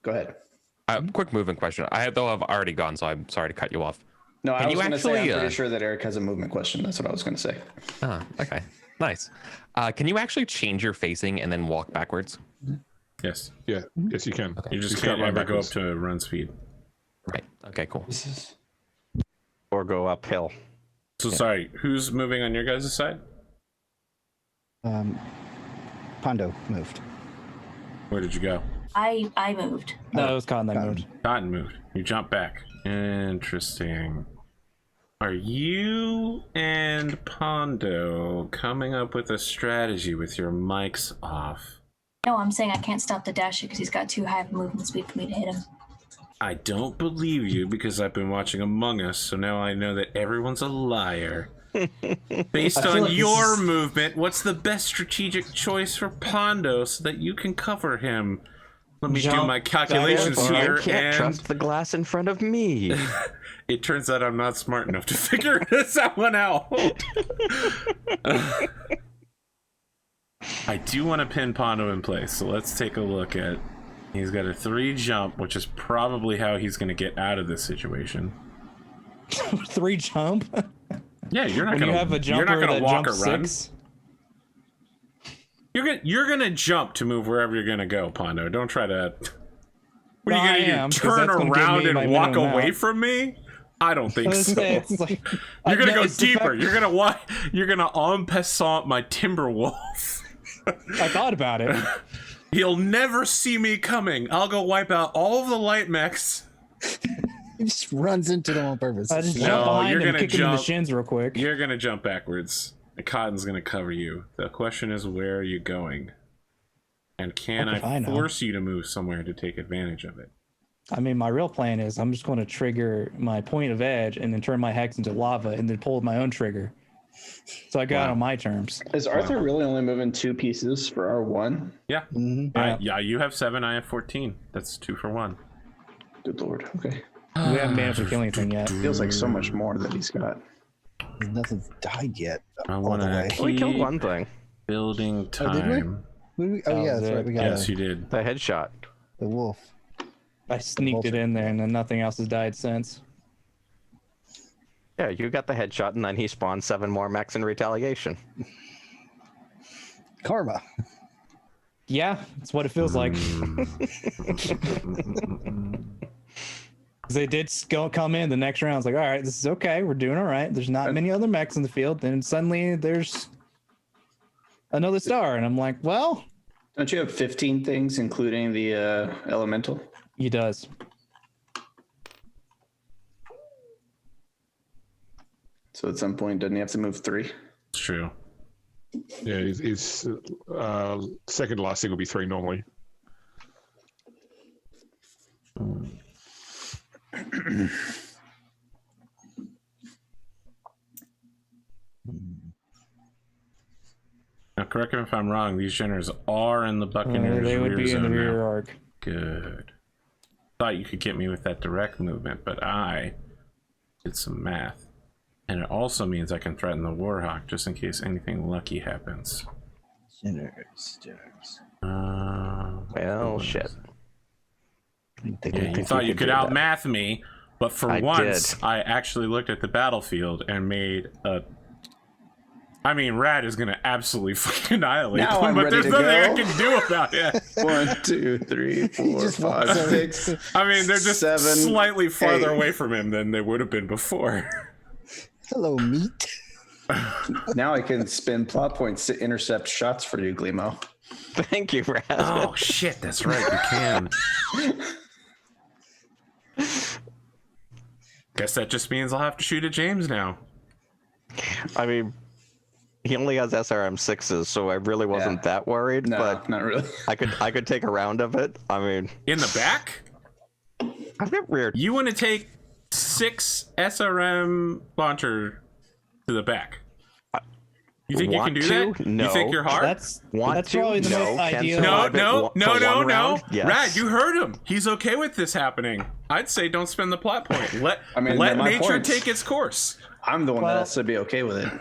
Go ahead. Quick movement question. I've already gone, so I'm sorry to cut you off. No, I was going to say, I'm actually, pretty sure that Eric has a movement question. That's what I was going to say. Oh, okay. Nice. Can you actually change your facing and then walk backwards? Yes. Yeah. Yes, you can. You just can't ever go up to run speed. Right. Okay, cool. Or go uphill. So sorry, who's moving on your guys' side? Pondo moved. Where did you go? I moved. No, it was Cotton that moved. Cotton moved. You jump back. Interesting. Are you and Pondo coming up with a strategy with your mics off? No, I'm saying I can't stop the dasher because he's got too high of a movement speed for me to hit him. I don't believe you because I've been watching Among Us, so now I know that everyone's a liar. Based on like your movement, what's the best strategic choice for Pondo so that you can cover him? Let me do my calculations here. I can't trust the glass in front of me. It turns out I'm not smart enough to figure this one out. I do want to pin Pondo in place, so let's take a look at. He's got a 3 jump, which is probably how he's going to get out of this situation. 3 jump? Yeah, you're not When going you have a jumper that walk or jumps run. 6? You're gonna jump to move wherever you're gonna go, Pondo. Don't try to. What are you gonna do? Turn around and walk away from me? I don't think so. Like, you're gonna go deeper. You're gonna walk. You're gonna en passant my Timberwolf. I thought about it. He'll never see me coming. I'll go wipe out all of the light mechs. He just runs into them on purpose. I just jump behind him and kick him in the shins real quick. You're gonna jump backwards. And Cotton's gonna cover you. The question is, where are you going? And can I force you to move somewhere to take advantage of it? I mean, my real plan is I'm just going to trigger my point of edge and then turn my hex into lava and then pull my own trigger. So I got it on my terms. Is Arthur really only moving 2 pieces for our 1? Yeah. Mm-hmm. Yeah, you have 7, I have 14. That's 2 for 1. Good lord. Okay. We haven't managed to kill anything yet. Feels like so much more that he's got. Nothing's died yet. I want to. We killed one thing. Building time. Oh, yeah, that's right. We got Yes, you did. The headshot. the wolf. I sneaked it in there and then nothing else has died since. Yeah, you got the headshot and then he spawned 7 more mechs in retaliation. Karma. Yeah, that's what it feels like. They did come in the next round. I was like, all right, this is okay. We're doing all right. There's not many other mechs in the field. Then suddenly there's another star. And I'm like, well. Don't you have 15 things, including the elemental? He does. So at some point, doesn't he have to move 3? It's true. Yeah, his second to last thing will be 3 normally. Now, correct me if I'm wrong. These generals are in the Buccaneers' They would rear be in zone the rear now. arc. Good. Thought you could get me with that direct movement, but I did some math. And it also means I can threaten the Warhawk just in case anything lucky happens. Generous. Well, shit. Yeah, you thought you could outmath me, but for once, I actually looked at the battlefield and made a... I mean, Rad is going to absolutely fucking annihilate them, but there's nothing I can do about it. 1, 2, 3, 4, 5, 6. I mean, they're just 7, slightly farther 8. away from him than they would have been before. Hello, meat. Now I can spend plot points to intercept shots for you, Glimo. Thank you, Rad. Oh, shit, that's right, you can. Guess that just means I'll have to shoot at James now. I mean, he only has SRM6s, so I really wasn't that worried. No, but not really. I could take a round of it. I mean, In the back? I get weird. You want to take 6 SRM launcher to the back? You think you can do that? No. You think you're hard? That's probably the most ideal. No. Yes. Rad, you heard him. He's okay with this happening. I'd say don't spend the plot point. Let nature points. take its course. I'm the one that has to be okay with it.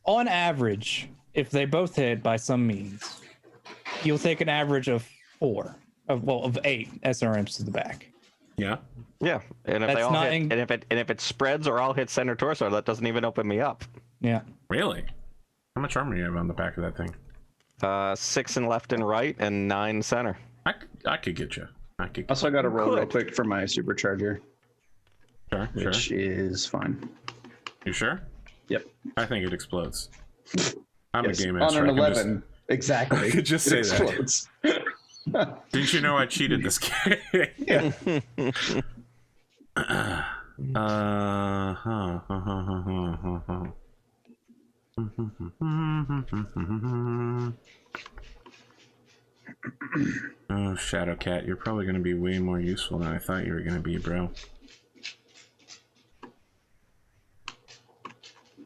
On average, if they both hit by some means, you'll take an average of 8 SRMs to the back. Yeah. Yeah, and if That's they all not hit, and if it spreads or all hit center torso, that doesn't even open me up. Yeah. Really? How much armor do you have on the back of that thing? 6 in left and right, and 9 center. I could get you. Also, I got to roll real quick for my supercharger, which is fine. You sure? Yep. I think it explodes. I'm Yes, a game on master. an 11. Exactly. I could just say that. Explodes. Didn't you know I cheated this game? Yeah. Oh, Shadowcat, you're probably going to be way more useful than I thought you were going to be, bro.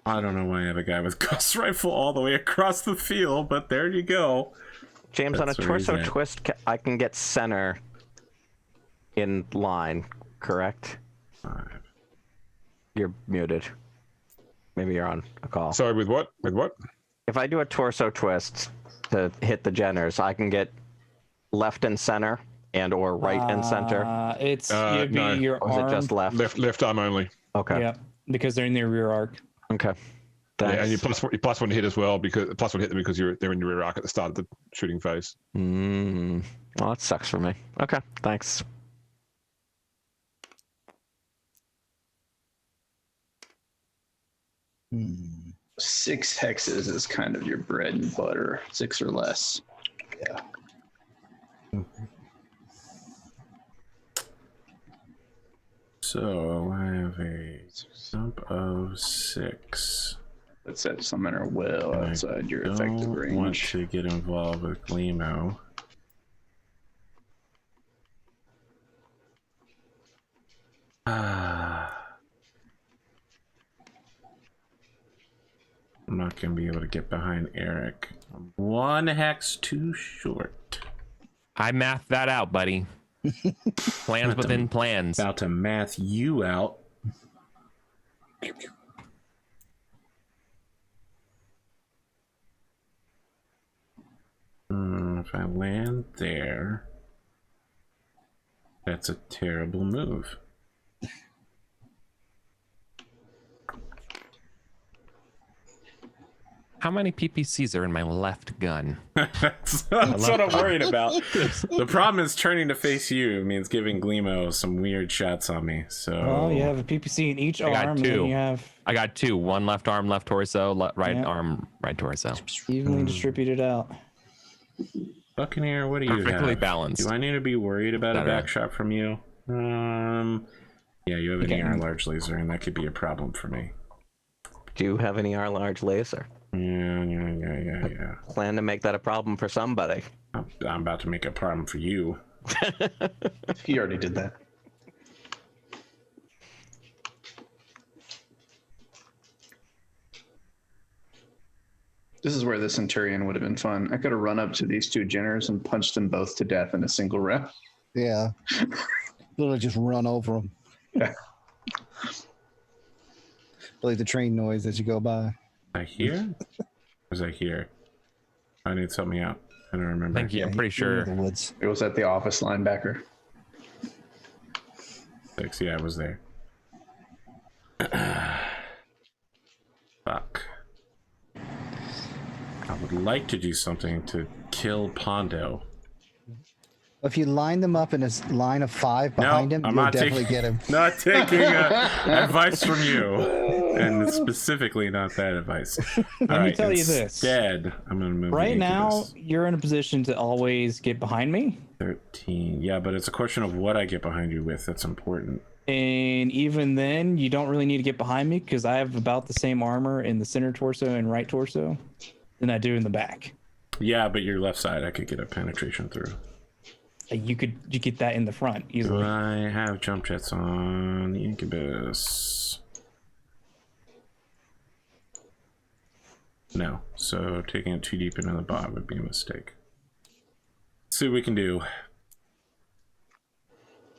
I don't know why I have a guy with Ghost Rifle all the way across the field, but there you go. James, That's on a torso twist, I can get center in line, correct? 5. You're muted. Maybe you're on a call. Sorry, with what? With what? If I do a torso twist to hit the Jenners, I can get left and center and or right and center. It'd be no. your Or is arm. it just left? Left arm only. Okay. Yeah, because they're in their rear arc. Okay. Yeah, Thanks. and you plus one hit as well because plus one hit them because they're in your rear arc at the start of the shooting phase. Well, that sucks for me. Okay, thanks. Hmm. 6 hexes is kind of your bread and butter. 6 or less. Yeah. So I have a jump of 6. Let's set summoner well outside your effective Don't range. want to get involved with Glimo. I'm not going to be able to get behind Eric. I'm 1 hex too short. I mathed that out, buddy. Plans within plans. About to math you out. If I land there, that's a terrible move. How many PPCs are in my left gun? That's what I'm worried about. The problem is turning to face you means giving Glimo some weird shots on me. So Oh, you have a PPC in each I got arm. 2. And then you have I got 2. 1 left arm, left torso, right arm, right torso. evenly distributed out. Buccaneer, what do you Perfectly have? balanced. Do I need to be worried about a Better. back shot from you? Yeah, you have an Okay. ER large laser, and that could be a problem for me. Do you have any R large laser? Yeah. Plan to make that a problem for somebody. I'm about to make a problem for you. He already did that. This is where the Centurion would have been fun. I could have run up to these 2 Jenners and punched them both to death in a single round. Yeah. Literally just run over them. Yeah. Like the train noise as you go by. I hear? Was I here? I need to help me out. I don't remember. Thank you. I'm pretty You're sure. in the woods. It was at the office linebacker. 6, yeah, I was there. Fuck. I would like to do something to kill Pondo. If you line them up in a line of 5 behind him, I'm you'll not definitely get him. Not taking advice from you, and specifically not that advice. Let me tell you this. Instead, I'm gonna move Right now, incubus. you're in a position to always get behind me. 13. Yeah, but it's a question of what I get behind you with. That's important. And even then, you don't really need to get behind me because I have about the same armor in the center torso and right torso than I do in the back. Yeah, but your left side, I could get a penetration through. You get that in the front Do easily. I have jump jets on the incubus? No, so taking it too deep into the bot would be a mistake. Let's see what we can do.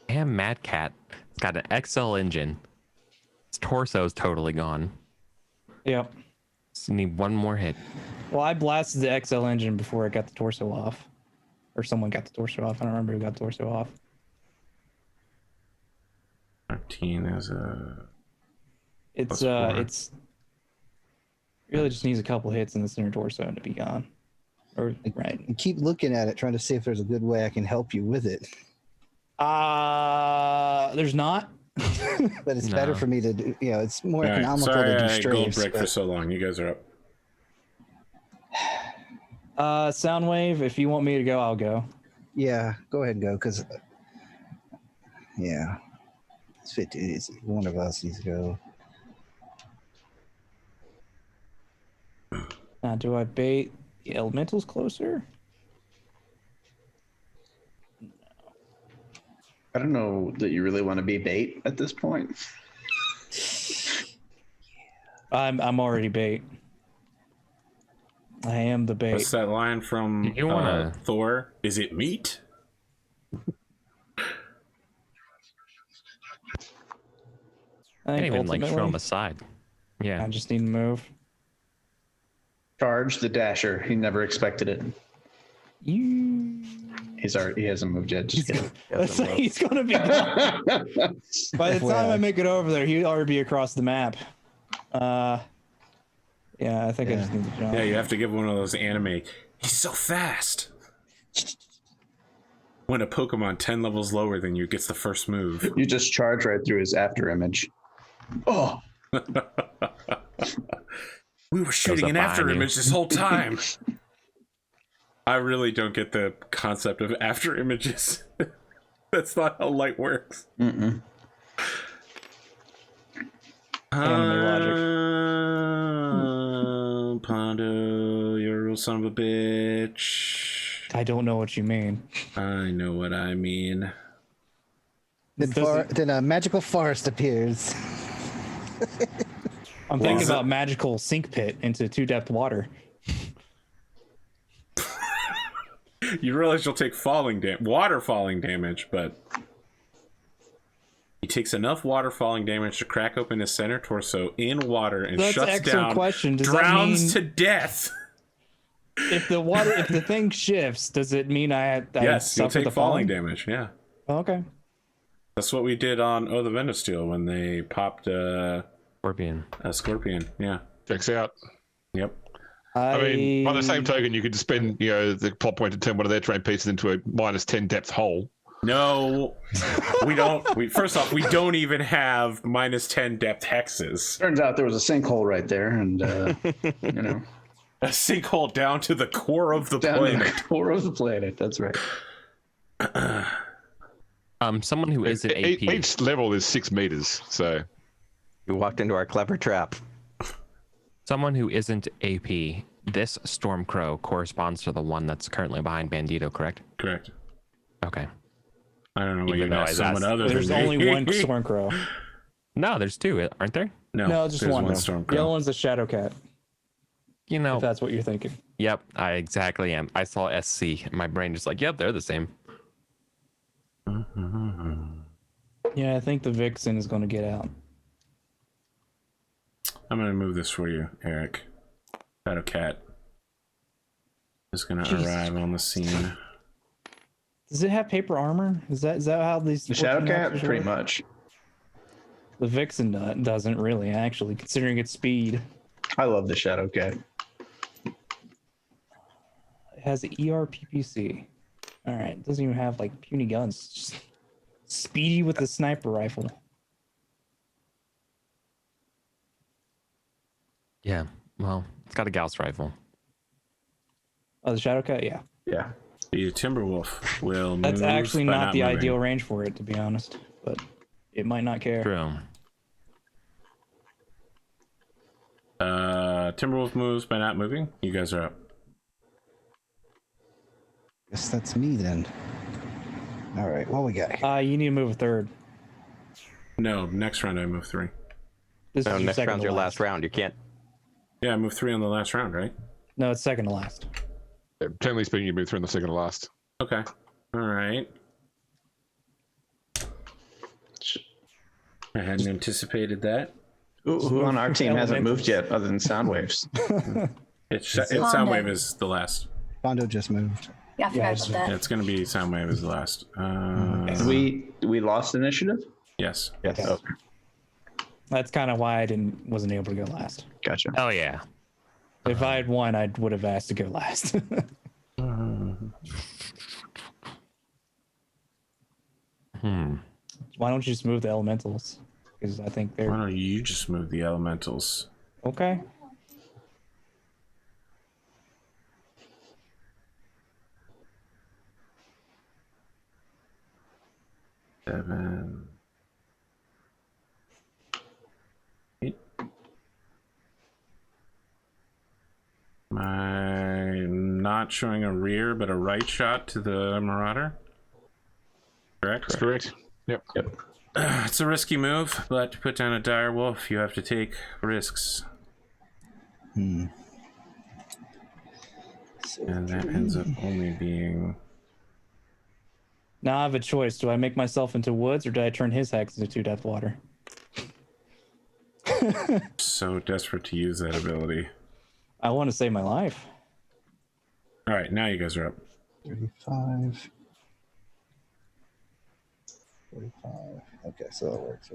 Damn, Mad Cat. It's got an XL engine. Its torso is totally gone. Yep. So you need one more hit. Well, I blasted the XL engine before I got the torso off. Or someone got the torso off. I don't remember who got the torso off. 13 as a... It's +4. it's really just needs a couple hits in the center torso to be gone. Or right. And keep looking at it, trying to see if there's a good way I can help you with it. There's not. But it's better for me to do, it's more All right, economical sorry to do I gold strafes. brick for But so long. You guys are up. Soundwave, if you want me to go, I'll go. yeah, go ahead and go, because it's 50. It's one of us needs to go. Now, do I bait the elementals closer? I don't know that you really want to be bait at this point. I'm already bait. I am the bait. What's that line from You wanna- Thor? Is it meat? I Can't think even like throw ultimately, him aside. Yeah. I just need to move. Charge the dasher. He never expected it. You. He hasn't moved yet. Just kidding. He's gonna be. By the time I make it over there, he'll already be across the map. Yeah, I think I just need to jump. Yeah, you have to give one of those anime. He's so fast. When a Pokemon 10 levels lower than you gets the first move. You just charge right through his after image. Oh, We were shooting up an after behind you. image this whole time. I really don't get the concept of after images. That's not how light works. mm-mm. Anime logic. Pondo, you're a real son of a bitch. I don't know what you mean. I know what I mean. Then a magical forest appears. I'm thinking about magical sink pit into 2-depth water. You realize you'll take water falling damage, but he takes enough water falling damage to crack open his center torso in water and That's an shuts excellent down, question. Does that drowns mean- to death. If the thing shifts, does it mean I Yes, you'll suffer take the falling damage. Yeah, Oh, okay. that's what we did on the Vendosteel when they popped a Scorpion. scorpion. Yeah. Checks out. Yep. I mean, by the same token, you could spend, the plot point to turn one of their terrain pieces into a -10 depth hole. No, we don't. First off, we don't even have -10 depth hexes. Turns out there was a sinkhole right there, and A sinkhole down to the core of the down in the planet. core of the planet. That's right. Someone who isn't AP. Each level is 6 meters, so You walked into our clever trap. Someone who isn't AP. This Stormcrow corresponds to the one that's currently behind Bandito, correct? Correct. Okay. I don't know what Even you though asked I someone asked- other There's than only me. one Stormcrow. No, there's 2, aren't there? No, just there's one. Stormcrow. The other one's the Shadowcat. You know. If that's what you're thinking. Yep, I exactly am. I saw SC, and my brain just like, yep, they're the same. Yeah, I think the Vixen is going to get out. I'm gonna move this for you, Eric. Shadow Cat is gonna arrive on the scene. Does it have paper armor? Is that how these? The Shadow Cat, work? pretty much. The Vixen doesn't really, actually, considering its speed. I love the Shadow Cat. It has an ERPPC. All right, it doesn't even have like puny guns. It's just speedy with a sniper rifle. Yeah, well, it's got a Gauss rifle. Oh, the Shadow Cat, yeah. Yeah. The Timberwolf will That's move, actually but not the moving. ideal range for it, to be honest. But it might not care. True. Timberwolf moves by not moving. You guys are up. Guess that's me then. All right, what we got here? You need to move a third. No, next round I move 3. This No, is your next second round's to your last. last round. You can't. Yeah, I moved 3 on the last round, right? No, it's second to last. Technically speaking, you move through in the second to last. Okay. All right. I hadn't anticipated that. Who on our team hasn't moved yet other than Soundwaves? It's Soundwave is the last. Pondo just moved. Yeah, I forgot about Yeah, that. it's going to be Soundwave is the last. we lost initiative? Yes. Yes. Yes. Okay. That's kind of why I wasn't able to go last. Gotcha. Oh yeah. If I had won, I would have asked to go last. Why don't you just move the elementals? Because I think Why they're don't you just move the elementals? okay. Seven. 8. I'm not showing a rear, but a right shot to the Marauder. Correct? That's correct. Yep. It's a risky move, but to put down a dire wolf, you have to take risks. So And that ends up only being... Now I have a choice. Do I make myself into woods or do I turn his hex into 2 death water? so desperate to use that ability. I want to save my life. All right, now you guys are up. 35. 45. Okay, so that works.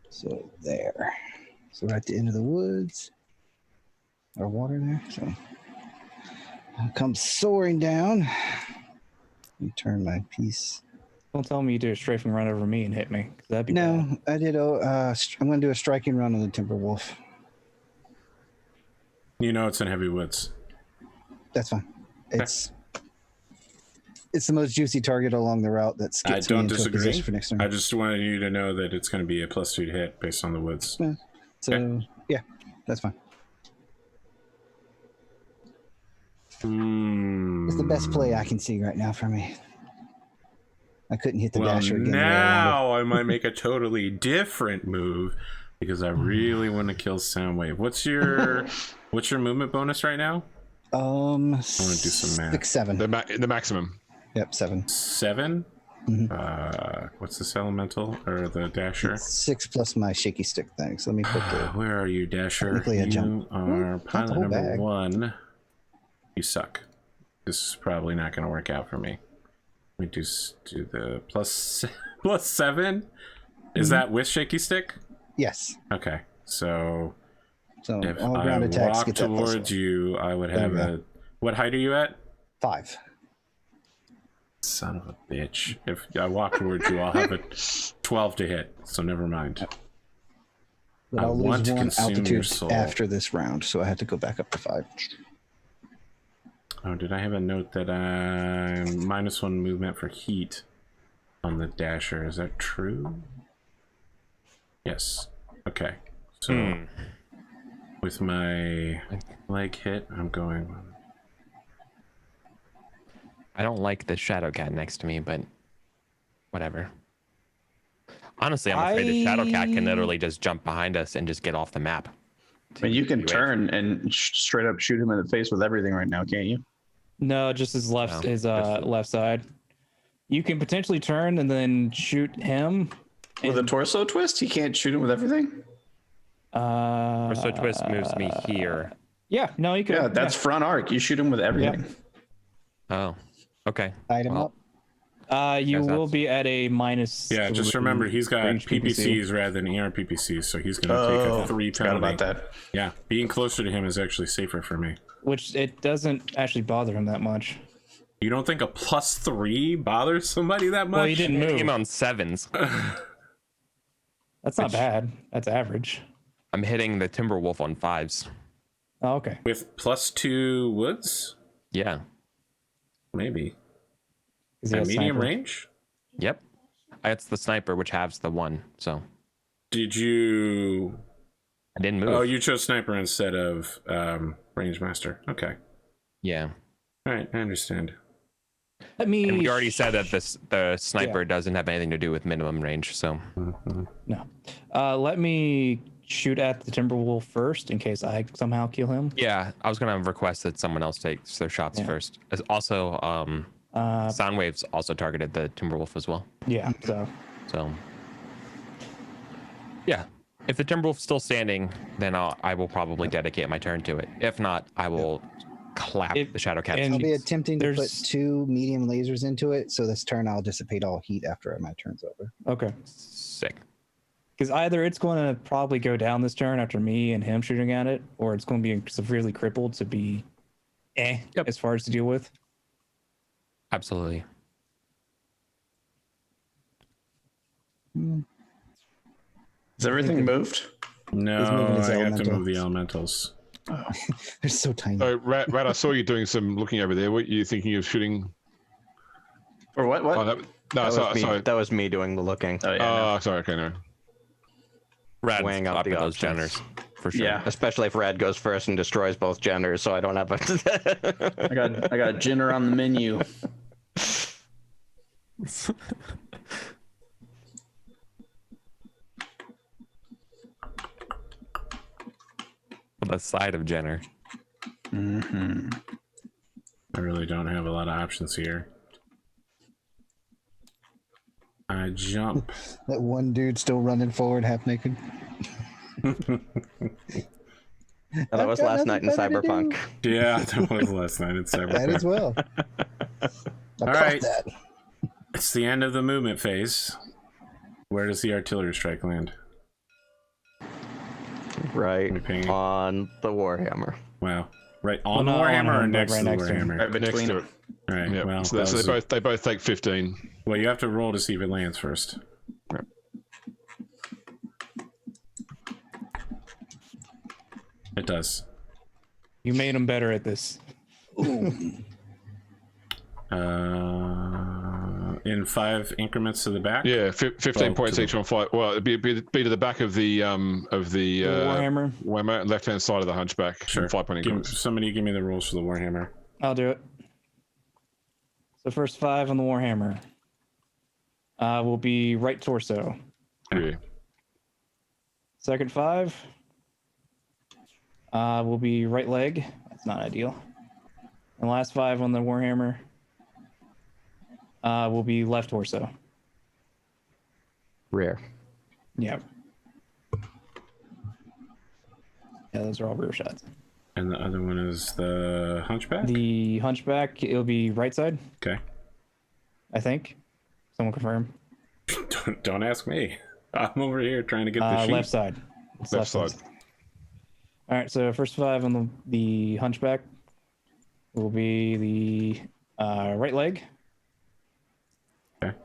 So there. So we're at the end of the woods. Our water there. So I'll come soaring down. Let me turn my piece. Don't tell me you did a strafing run over me and hit me. 'Cause that'd be No, bad. I did. I'm going to do a striking run on the Timberwolf. You know it's in heavy woods. That's fine. It's the most juicy target along the route that I gets me don't into a disagree. position for next turn. I just wanted you to know that it's going to be a +2 to hit based on the woods. So yeah, that's fine. It's the best play I can see right now for me. I couldn't hit the Well, dasher again. the way I wanted. now I might make a totally different move because I really want to kill Soundwave. What's your movement bonus right now? I want to do some math. 6, 7. The maximum. Yep, 7. 7? Mhm. What's this elemental or the dasher? 6 plus my shaky stick thing. So let me put the. Where are you, Dasher? Technically a You jump. are Not the pilot whole number bag. 1. You suck. This is probably not going to work out for me. Let me do the plus 7. Is that with shaky stick? Yes. Okay, so So if all I ground attacks walk get that plus towards 1. you, I would have There you a. What height are you at? 5. Son of a bitch! If I walk towards you, I'll have a 12 to hit. So never mind. But I I'll want lose to 1 consume your altitude soul. after this round, so I had to go back up to 5. Oh, did I have a note that I'm -1 movement for heat on the dasher? Is that true? Yes. Okay. So with my leg hit, I'm going. I don't like the shadow cat next to me, but whatever. Honestly, I'm afraid the shadow cat can literally just jump behind us and just get off the map. But you can Do it. turn and straight up shoot him in the face with everything right now, can't you? No, just his No, left just the- left side. You can potentially turn and then shoot him, With a torso twist, he can't shoot him with everything. Torso twist moves me here. Yeah, no, you could. Yeah, that's front arc. You shoot him with everything. Oh, okay. Light him up. You Guess will that's- be at a minus. Yeah, just 3 remember he's got range PPCs rather than ER PPCs, so he's going to take a 3 Forgot penalty. about that. Yeah, being closer to him is actually safer for me. which it doesn't actually bother him that much. You don't think a +3 bothers somebody that much? Well, he didn't Hitting him move. on 7s. That's not bad. That's average. I'm hitting the Timberwolf on 5s. Oh, okay. With +2 woods? Yeah. Maybe. Is he At a medium sniper? range? Yep. It's the sniper, which halves the 1. So Did you... I didn't move. Oh, you chose sniper instead of range master. Okay. Yeah. All right, I understand. Let me. And we already said that the sniper doesn't have anything to do with minimum range. So No. Let me shoot at the Timberwolf first in case I somehow kill him. yeah, I was gonna request that someone else takes their shots first. As also, Soundwaves also targeted the Timberwolf as well. Yeah. So yeah, if the Timberwolf's still standing, then I will probably dedicate my turn to it. If not, I will clap the Shadow Cat. and I'll be attempting to put there's- 2 medium lasers into it, so this turn I'll dissipate all heat after my turn's over. Okay. Sick. Because either it's going to probably go down this turn after me and him shooting at it, or it's going to be severely crippled to be as far as to deal with. Absolutely. Is everything moved? No, He's moving his I have to elemental. move the elementals. They're so tiny. So, Rad, I saw you doing some looking over there. What are you thinking of shooting? Or what? What? Oh, no, That was sorry. me. Sorry. That was me doing the looking. Oh, yeah. Sorry. Okay, no. Rad Weighing out the those options. geners for sure. Yeah. Especially if Rad goes first and destroys both genders, so I don't have a. I got Jinner on the menu. On the side of Jenner. Mm-hmm. I really don't have a lot of options here. I jump. That one dude still running forward half naked. That was I've got last night in nothing better to Cyberpunk. Yeah, that was last night in Cyberpunk. That as well. All right. That. It's the end of the movement phase. Where does the artillery strike land? Right Ping. on the Warhammer. Wow. Right on the not on Warhammer or him, but next right to the next to him. Warhammer? Right Next between to them. it. All right. Yeah. Well, So, that so was they both take 15. well, you have to roll to see if it lands first. It does. You made him better at this. In 5 increments to the back. Yeah, 15 Oh, points to each on 5. Well, it'd be to the back of the Warhammer. Warhammer, left hand side of the Hunchback. Sure. 5 point increments. Somebody give me the rules for the Warhammer. I'll do it. So first 5 on the Warhammer will be right torso. Yeah. Second 5 will be right leg. That's not ideal. And last 5 on the Warhammer will be left torso. Rear. Yeah. Yeah, those are all rear shots. And the other one is the Hunchback? The Hunchback, it'll be right side, Okay. I think. Someone confirm. Don't ask me. I'm over here trying to get the sheet. Left side. It's Left side. All right, so first 5 on the Hunchback will be the right leg. Okay.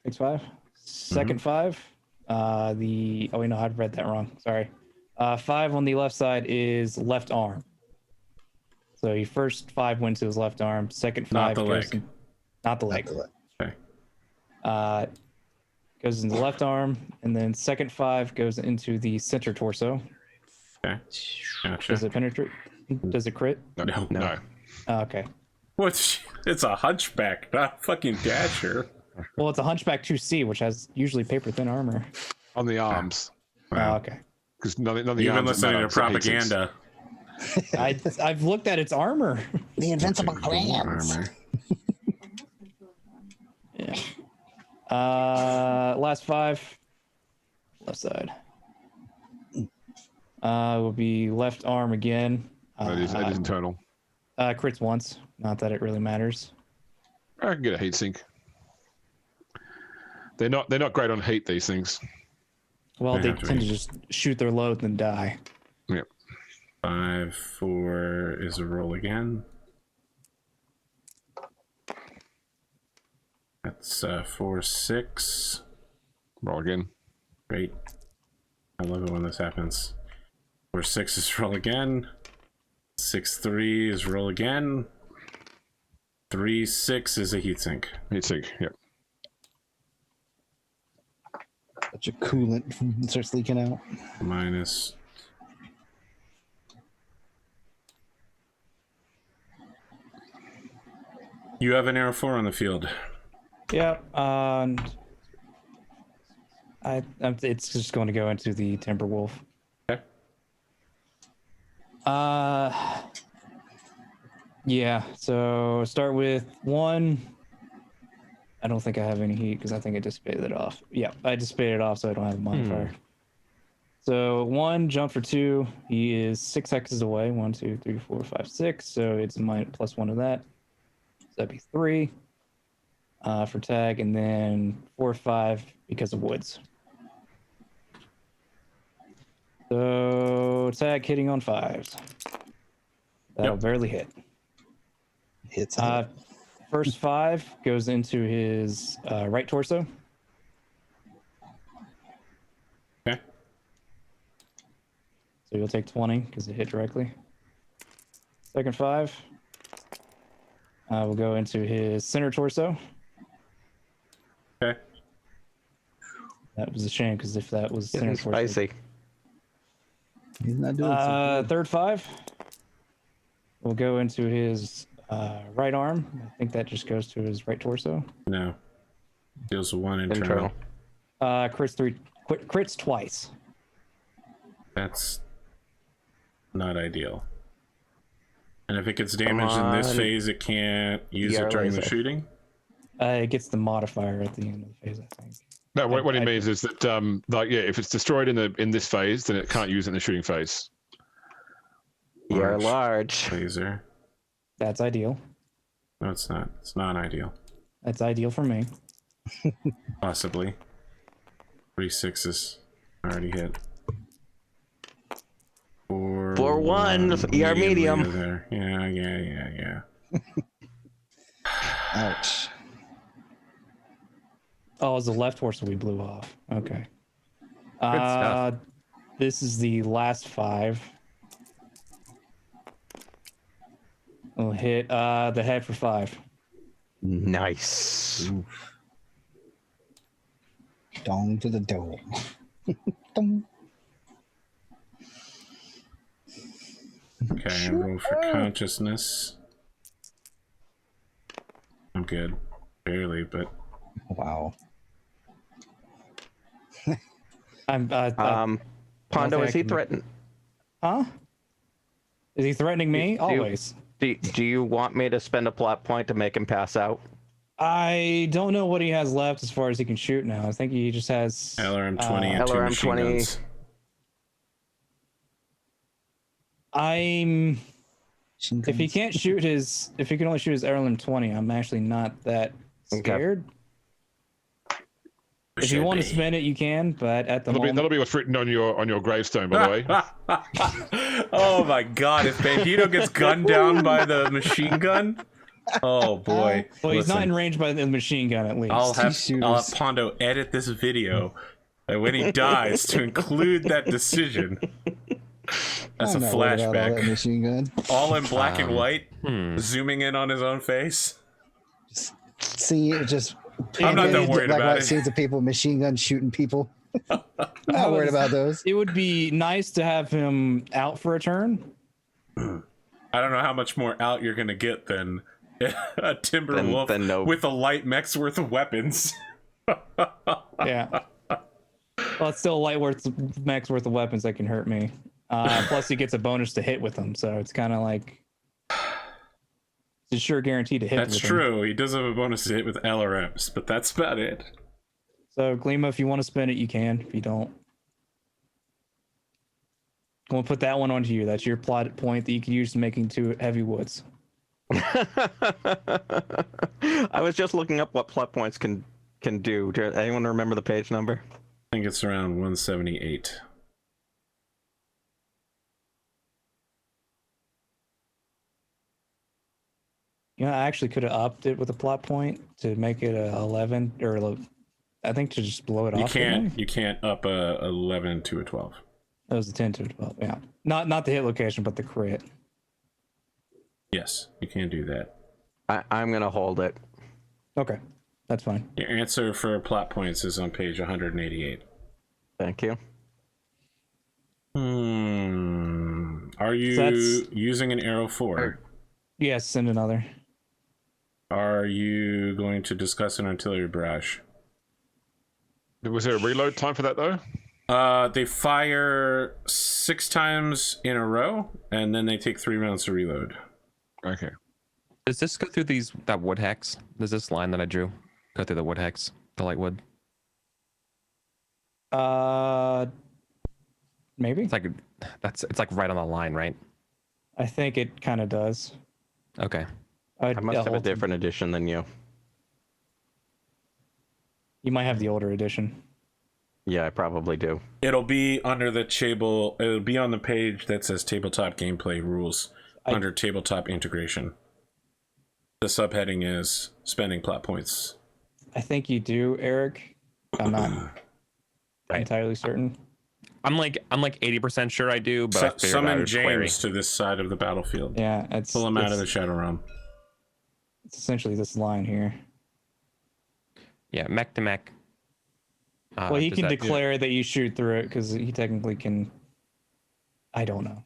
Takes 5. Second 5, oh wait, no, I've read that wrong. Sorry. 5 on the left side is left arm. So your first 5 went to his left arm. Second 5 Not the goes leg. not the leg. Okay. Goes into the left arm, and then second 5 goes into the center torso. Okay. Gotcha. Does it penetrate? Does it crit? No. No. Oh, okay. What's it's a Hunchback, not a fucking Dasher. Well, it's a Hunchback 2C, which has usually paper thin armor. On the arms. Oh, okay. Because none of the You've been arms that listening to matter, it's the heat propaganda. I've looked at its armor. The invincible clams. Armor. Yeah. Last 5 Left side. Will be left arm again. That is internal. Crits once. Not that it really matters. I can get a heat sink. They're not great on heat, these things. Well, they tend to just shoot their load and die. Yep. 5, 4 is a roll again. That's 4, 6. Roll again. Great. I love it when this happens. 4, 6 is roll again. 6, 3 is roll again. 3, 6 is a heatsink. Heatsink, yep. Such a coolant starts leaking out. Minus. You have an arrow 4 on the field. Yeah. It's just going to go into the Timberwolf. Okay. Yeah. So start with 1. I don't think I have any heat because I think I dissipated it off. Yeah, I dissipated it off, so I don't have a modifier. So 1, jump for 2. He is 6 hexes away. 1, 2, 3, 4, 5, 6. So it's +1 of that. So that'd be 3 for tag, and then 4, 5 because of woods. So tag hitting on 5s. That'll barely hit. Hits. First 5 goes into his right torso. Okay. So you'll take 20 because it hit directly. Second 5 will go into his center torso. Okay. That was a shame because if that was center torso. Spicy. He's not doing so good. Third 5 will go into his right arm. I think that just goes to his right torso. No. Deals 1 internal. Crits twice. That's not ideal. And if it gets damaged in this phase, it can't use it during the shooting? It gets the modifier at the end of the phase, I think. No, what it means is that, if it's destroyed in this phase, then it can't use it in the shooting phase. You're large. Laser. That's ideal. No, it's not. It's not ideal. That's ideal for me. Possibly. 3 6s already hit. 4 1, ER medium. There. Yeah. Ouch. Oh, it was the left torso we blew off. Okay. stuff. This is the last 5. We'll hit the head for 5. Nice. Dong to the dome. Dong. Okay, roll for consciousness. I'm good. Barely, but... Wow. Pondo, is he threatened? Huh? Is he threatening me? Always. Do you want me to spend a plot point to make him pass out? I don't know what he has left as far as he can shoot now. I think he just has LRM 20 and 2 LRM machine 20. guns. If he can't shoot if he can only shoot his LRM 20, I'm actually not that scared. If you want to spend it, you can, but at the moment... That'll be what's written on your gravestone, by the way. Oh my god, if Bandito gets gunned down by the machine gun? Oh boy. Well, he's not in range by the machine gun, at least. I'll have Pondo edit this video when he dies to include that decision. That's a flashback. All that machine gun. All in black and white, zooming in on his own face. See, it just... I'm not that worried about it. Scenes of people with machine guns shooting people. Not worried about those. It would be nice to have him out for a turn. I don't know how much more out you're going to get than a Timberwolf with a light mech's worth of weapons. Yeah. Well, it's still a light mech's worth of weapons that can hurt me. Plus, he gets a bonus to hit with them, so it's kind of like... It's a sure guarantee to hit. That's true. He does have a bonus to hit with LRMs, but that's about it. So, Glima, if you want to spend it, you can. If you don't, We'll put that one onto you. That's your plot point that you can use to making 2 heavy woods. I was just looking up what plot points can do. Does anyone remember the page number? I think it's around 178. You know, I actually could have upped it with a plot point to make it a 11, or I think to just blow it off. You can't up a 11 to a 12. That was a 10 to a 12. Yeah, not the hit location, but the crit. Yes, you can do that. I'm gonna hold it. Okay, that's fine. Your answer for plot points is on page 188. Thank you. Are you using an arrow 4? Yes, send another. Are you going to discuss an artillery barrage? Was there a reload time for that though? They fire 6 times in a row, and then they take 3 rounds to reload. Okay. Does this go through that wood hex? Does this line that I drew go through the wood hex, the light wood? Maybe. It's like right on the line, right? I think it kind of does. Okay. I must have a different edition than you. You might have the older edition. Yeah, I probably do. It'll be under the table. It'll be on the page that says tabletop gameplay rules under tabletop integration. The subheading is spending plot points. I think you do, Eric. I'm not entirely certain. I'm like 80% sure I do, but I figured I summon would James query. to this side of the battlefield. Yeah, it's Pull him out of the Shadow Realm. It's essentially this line here. Yeah, mech to mech. Well, he can declare that you shoot through it because he technically can. I don't know.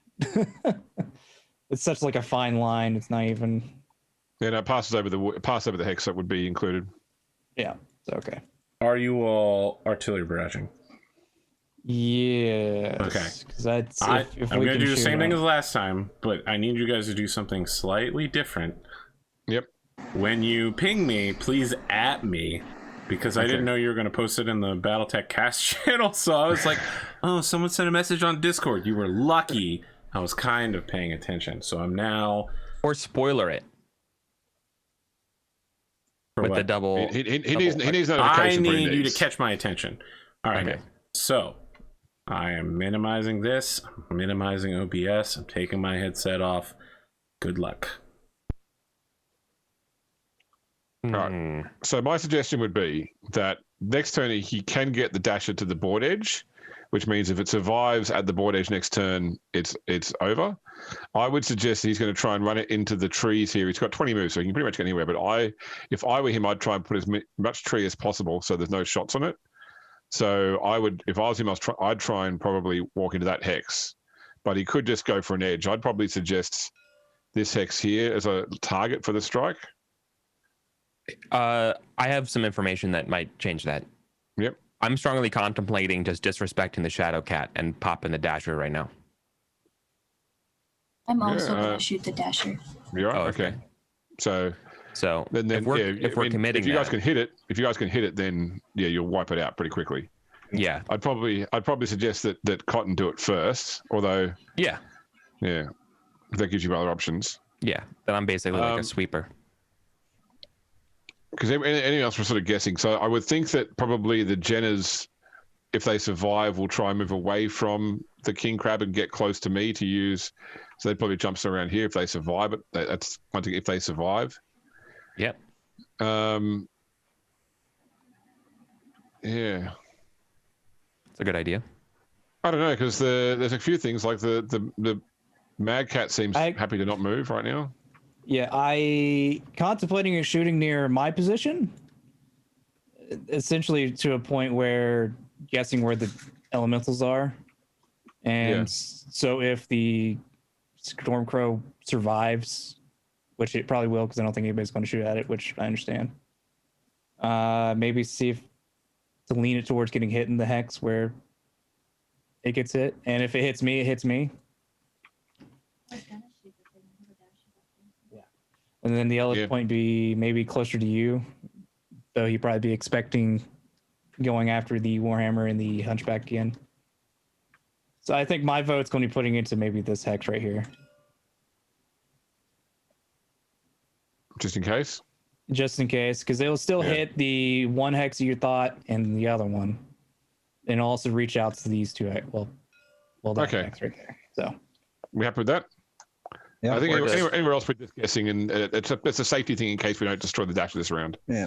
It's such like a fine line. It's not even. Yeah, no, it passes over the hex that would be included. Yeah, it's okay. Are you all artillery barraging? Yeah. Okay. That's I'm going to do the same thing as last time, but I need you guys to do something slightly different. Yep. When you ping me, please at me, because I didn't know you were going to post it in the Battletech cast channel. So I was like, oh, someone sent a message on Discord. You were lucky. I was kind of paying attention. So I'm now... Or spoiler it. With the double... He needs notification. I need you to catch my attention. All right. Okay. So I am minimizing this. I'm minimizing OBS. I'm taking my headset off. Good luck. Right. So my suggestion would be that next turn he can get the dasher to the board edge, which means if it survives at the board edge next turn, it's over. I would suggest he's going to try and run it into the trees here. He's got 20 moves, so he can pretty much get anywhere. But if I were him, I'd try and put as much tree as possible so there's no shots on it. So if I was him, I'd try and probably walk into that hex. But he could just go for an edge. I'd probably suggest this hex here as a target for the strike. I have some information that might change that. Yep. I'm strongly contemplating just disrespecting the Shadow Cat and popping the Dasher right now. I'm also going to shoot the Dasher. You're right. Okay. So then if we're committing, if you guys can hit it, then yeah, you'll wipe it out pretty quickly. Yeah. I'd probably suggest that Cotton do it first. Although yeah, that gives you other options. Yeah. Then I'm basically like a sweeper. Because anything else we're sort of guessing. So I would think that probably the Jenners, if they survive, will try and move away from the king crab and get close to me to use. So they'd probably jump around here if they survive. But that's one thing if they survive. Yep. Yeah. It's a good idea. I don't know because there's a few things like the Mad Cat seems happy to not move right now. Yeah, I contemplating shooting near my position, essentially to a point where guessing where the elementals are, and so if the Stormcrow survives, which it probably will because I don't think anybody's going to shoot at it, which I understand. Maybe see if to lean it towards getting hit in the hex where it gets hit, and if it hits me, it hits me. And then the other point be maybe closer to you, though he'd probably be expecting going after the Warhammer and the Hunchback again. So I think my vote's going to be putting into maybe this hex right here. Just in case. Just in case, because they'll still hit the one hex you thought and the other one. And also reach out to these two. Well, that hex right there. So. We happy with that? Yeah, I think anywhere else we're just guessing, and it's a safety thing in case we don't destroy the dash this round. Yeah.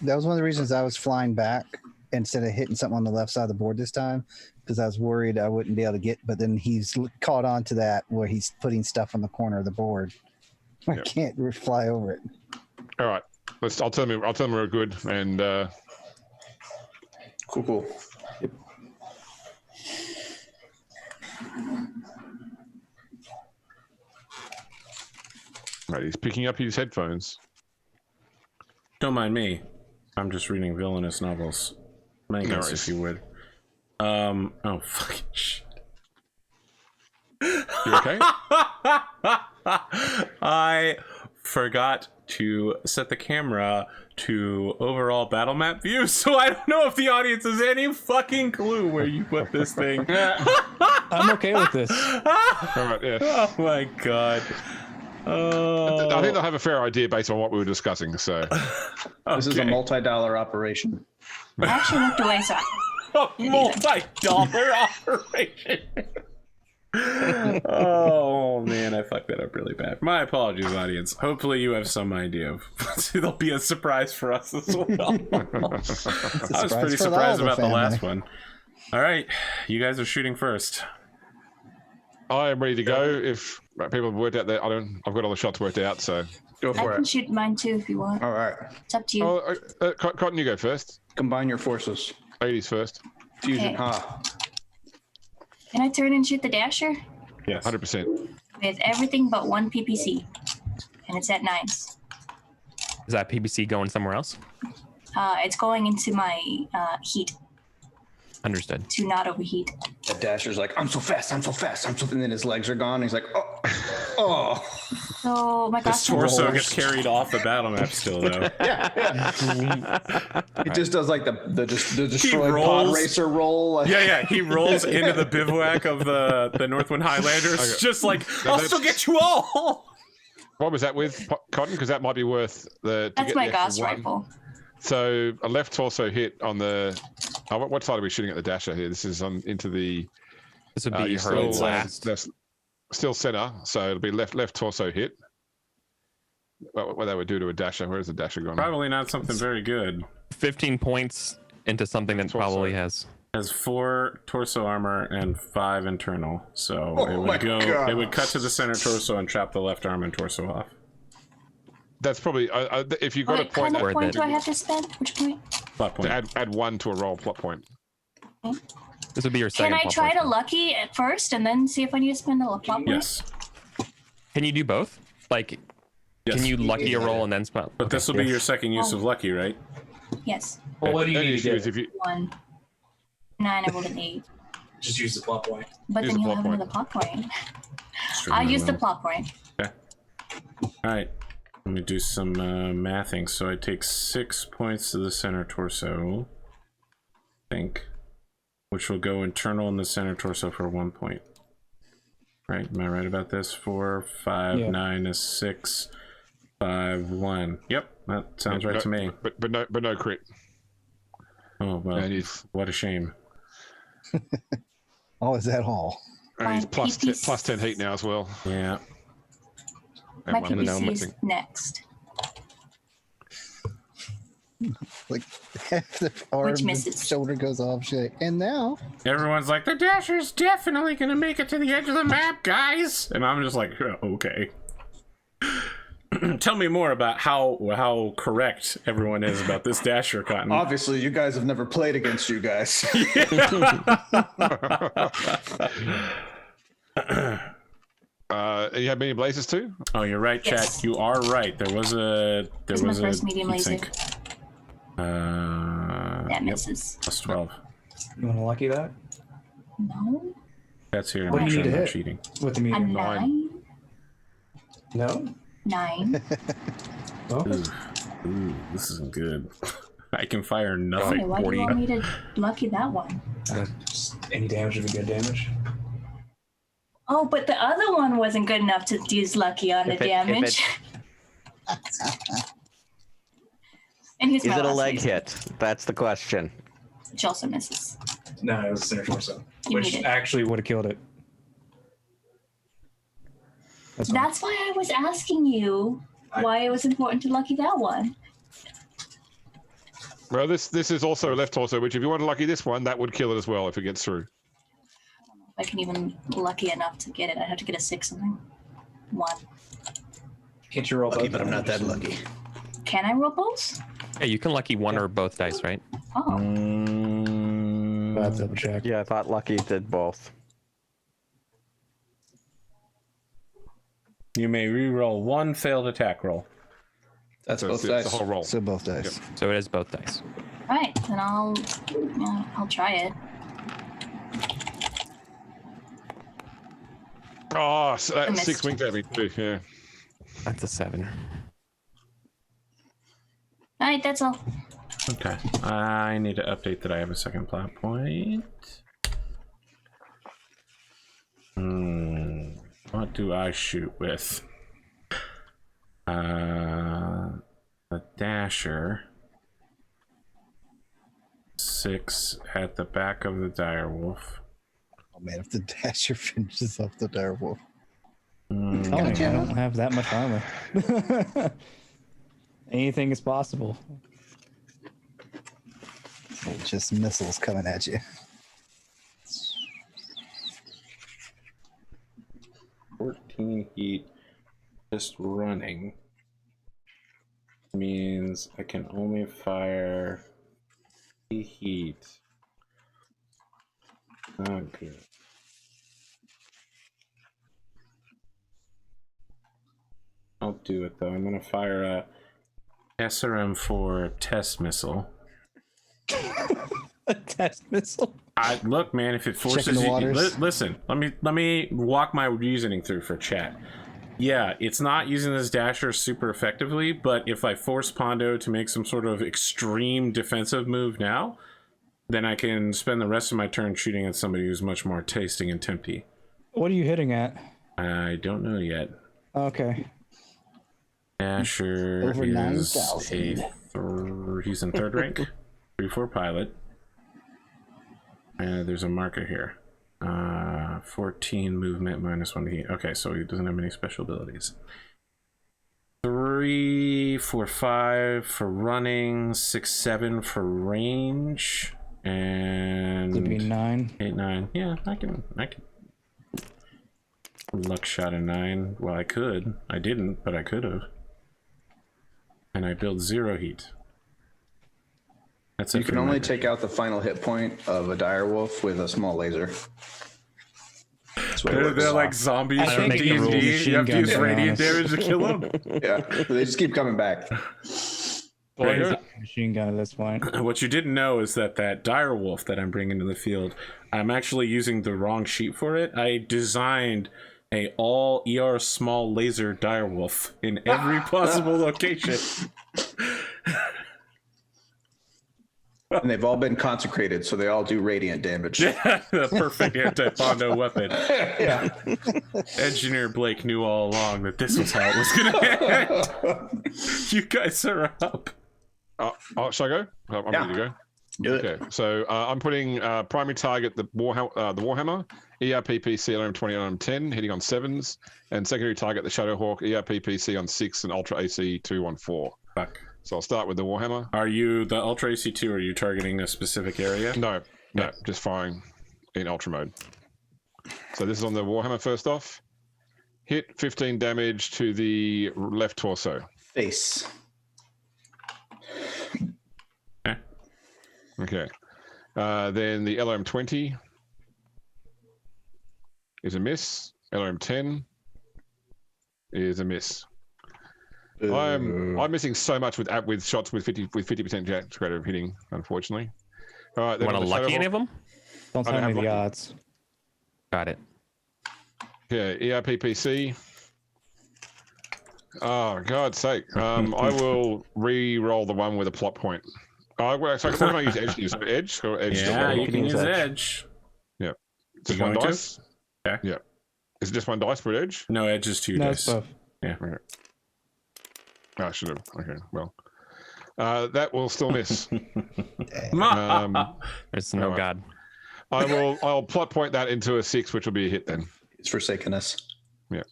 That was one of the reasons I was flying back instead of hitting something on the left side of the board this time, because I was worried I wouldn't be able to get. But then he's caught on to that where he's putting stuff on the corner of the board. I can't fly over it. All right, I'll tell them we're good, and cool. Yep. Right, he's picking up his headphones. Don't mind me. I'm just reading villainous novels. Mangas, if you would. Oh, fucking shit. You okay? I forgot to set the camera to overall battle map view, so I don't know if the audience has any fucking clue where you put this thing. I'm okay with this. All right, yeah. Oh my god. I think they'll have a fair idea based on what we were discussing. So This is a multi-dollar operation. I actually looked away, so a multi-dollar operation. Oh man, I fucked that up really bad. My apologies, audience. Hopefully you have some idea of it'll be a surprise for us as well. I was pretty surprised about the last one. All right, you guys are shooting first. I am ready to go. If people have worked out that I've got all the shots worked out, so Go I for can it. shoot mine too if you want. All right. It's up to you. Oh, Cotton, you go first. Combine your forces. 80s first. Fusion. Okay. Can I turn and shoot the dasher? Yes. 100%. With everything but one PPC. And it's at 9s. Is that PBC going somewhere else? It's going into my heat Understood. to not overheat. That Dasher's like, I'm so fast, and then his legs are gone. And he's like, oh. So my His costume torso gets carried off the battle map still, though. It just does like the destroyed pod racer roll. Yeah, he rolls into the bivouac of the Northwind Highlanders, just like, I'll still get you all! What was that with, Cotton? Because that might be worth the. That's my Gauss rifle. So a left torso hit on the. What side are we shooting at the dasher here? This is on into the. This would be her last. That's still center, so it'll be left torso hit. What that would do to a dasher? Where's the dasher gone? Probably not something very good. 15 points into something that probably has 4 torso armor and 5 internal, so it would go. God. It would cut to the center torso and chop the left arm and torso off. That's probably if you got a What point. kind of point do I have to spend? Which point? Plot point. Add 1 to a roll plot point. This would be your Can second. I plot try point. to lucky at first and then see if I need to spend a plot point? Yes, Can you do both? Like, yes. can you lucky a roll and then spell? But this will be your second use of lucky, right? Yes. Well, what do you Only need to issue get? is if you 1. 9, I rolled an 8. Just use the plot point. But Use then the you'll plot have point. another plot point. I'll use the plot point. All right. Let me do some mathing. So I take 6 points to the center torso, I think, which will go internal in the center torso for 1 point. Right? Am I right about this? 4, 5, 9 is 6, 5, 1. Yep, that sounds right to me. But no crit. Oh well, And he's what a shame. Oh, is that all? plus My 10 heat now as well. Yeah. My And one PPC is missing. next. Like half the arm and misses. shoulder goes off. Shit. And now Everyone's like, the Dasher's definitely gonna make it to the edge of the map, guys. And I'm just like, okay. Tell me more about how correct everyone is about this Dasher, Cotton. Obviously, you guys have never played against you guys. You have many blazes too? Oh, you're right, chat. Yes. You are right. There was a This is my first medium heat laser. sink. That Yep, misses. plus 12. You want to lucky that? No. That's here. What do Make you sure need to I'm not hit? cheating. With the A medium? 9. No? 9. Okay. Ooh, this isn't good. I can fire Okay, nothing. why do you want me to lucky that one? Just any damage would be good damage. Oh, but the other one wasn't good enough to use lucky on the damage. And he's Is my it a last leg reason, hit? That's the question. which also misses. No, it was center torso, You which need it. actually would have killed it. That's fine. That's why I was asking you why it was important to lucky that one. Well, this is also a left torso, which if you want to lucky this one, that would kill it as well if it gets through. If I can even lucky enough to get it, I'd have to get a 6 something. 1. Can't you roll Lucky, both but I'm not that numbers? lucky. Can I roll both? Yeah, you can lucky one or both dice, right? Oh, I'll have to double check. Yeah, I thought Lucky did both. You may re-roll one failed attack roll. That's So both it's dice. the whole roll. So both dice. So it is both dice. all right. Then I'll try it. Oh, so I that's missed. 6 wing damage too. Yeah. That's a 7. All right, that's all. Okay. I need to update that I have a second plot point. What do I shoot with? A dasher. 6 at the back of the direwolf. Oh man, if the dasher finishes off the direwolf. Telling you, I don't have that much armor. Anything is possible. Just missiles coming at you. 14 heat just running means I can only fire 3 heat. Oh, good. I'll do it though. I'm gonna fire a SRM-4 test missile. A test missile? Look, man, if it forces Checking the you, waters. listen. Let me walk my reasoning through for chat. Yeah, it's not using this dasher super effectively, but if I force Pondo to make some sort of extreme defensive move now, then I can spend the rest of my turn shooting at somebody who's much more tasting and tempty. What are you hitting at? I don't know yet. Okay. Dasher Over is 9,000. he's in 3rd rank. 3-4 pilot. There's a marker here. 14 movement minus 1 heat. Okay, so he doesn't have any special abilities. 3, 4, 5 for running, 6, 7 for range, and It'd be 9. 8, 9. Yeah, I can luck shot a 9. Well, I could. I didn't, but I could have. And I build 0 heat. That's You it can for only my- take out the final hit point of a direwolf with a small laser. That's what it They're works. like zombies I from make the rules D&D. machine You have to use guns, to be radiant honest. damage to kill them. Yeah, they just keep coming back. Right. Machine gun at this point. What you didn't know is that direwolf that I'm bringing to the field, I'm actually using the wrong sheet for it. I designed a all ER small laser direwolf in every possible location. And they've all been consecrated, so they all do radiant damage. The perfect anti-Pondo weapon. Yeah. Engineer Blake knew all along that this was how it was going to end. You guys are up. Shall I go? I'm ready to go. Do it. Okay, so I'm putting primary target the Warhammer, ERPPC LM20 on 10, hitting on 7s, and secondary target the Shadowhawk, ERPPC on 6 and Ultra AC 2 on 4. Fuck. So I'll start with the Warhammer. Are you the Ultra AC2? Are you targeting a specific area? No, just firing in Ultra mode. So this is on the Warhammer first off. Hit 15 damage to the left torso. Face. Okay. Then the LM20 is a miss. LM10 is a miss. I'm missing so much with shots with 50% chance rate of hitting, unfortunately. All right, then Want to on the lucky any Shadowhawk- of them? Don't I tell don't me have the lucky. odds. Got it. Yeah, ERPPC. Oh, God's sake. I will re-roll the one with a plot point. Well, so what can I use edge? Use edge or edge? Yeah, you can can use use edge. edge. Just You one going to? dice. Okay. Yeah. Is it just one dice for edge? No, edge is 2 No, dice. it's both. Yeah. Okay. I should have. Okay, well. That will still miss. There's no Alright. god. I'll plot point that into a 6, which will be a hit then. It's forsaken us. Yeah.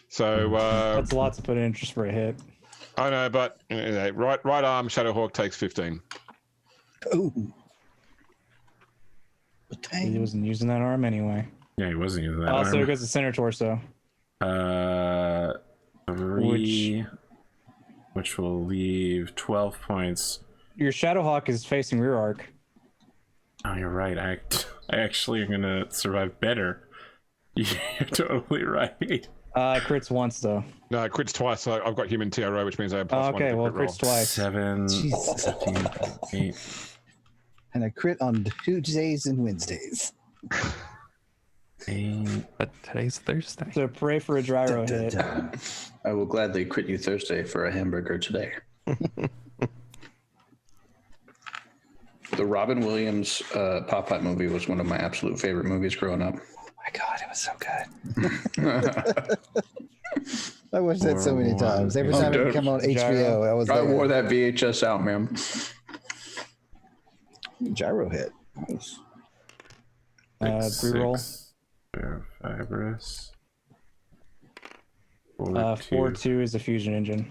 So That's a lot to put in just for a hit. I know, but right arm Shadowhawk takes 15. Ooh. He wasn't using that arm anyway. Yeah, he wasn't using that Also, arm. it goes to center torso. 3, which will leave 12 points. Your Shadowhawk is facing rear arc. Oh, you're right. I actually am gonna survive better. You're totally right. Crits once though. No, crits twice. So I've got human TRO, which means I have plus one. Okay, to well, crit roll. crits twice. 7, Jesus. 15, 8. And I crit on Tuesdays and Wednesdays. 8. But today's Thursday. So pray for a gyro hit. I will gladly crit you Thursday for a hamburger today. The Robin Williams Popeye movie was one of my absolute favorite movies growing up. Oh my God, it was so good. I watched that so many times. Every time it would come on HBO, I was I there. wore that VHS out, man. Gyro hit. Nice. Reroll. 6, fibrous. 4-2 is a fusion engine.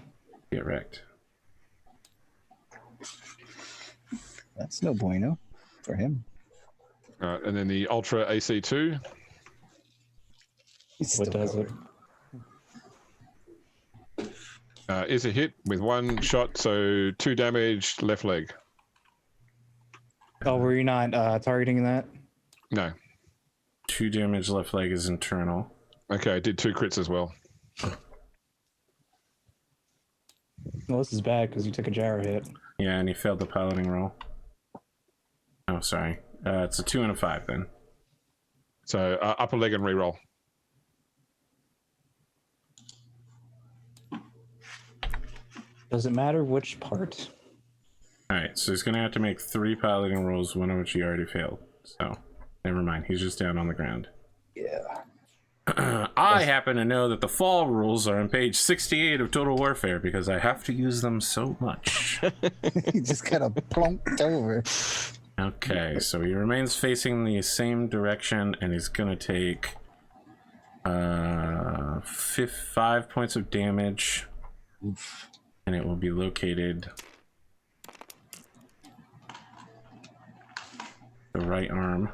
Get wrecked. That's no bueno for him. And then the Ultra AC2. He's What still does it? covered. Is a hit with 1 shot, so 2 damage, left leg. Oh, were you not targeting that? No. 2 damage, left leg is internal. Okay, I did 2 crits as well. Well, this is bad because you took a gyro hit. Yeah, and he failed the piloting roll. Oh, sorry. It's a 2 and a 5 then. So upper leg and reroll. Does it matter which part? Alright, so he's gonna have to make 3 piloting rolls, one of which he already failed. So, never mind. He's just down on the ground. Yeah. I happen to know that the fall rules are on page 68 of Total Warfare because I have to use them so much. He just kind of plonked over. Okay, so he remains facing the same direction and he's gonna take 5 points of damage. Oof. And it will be located the right arm.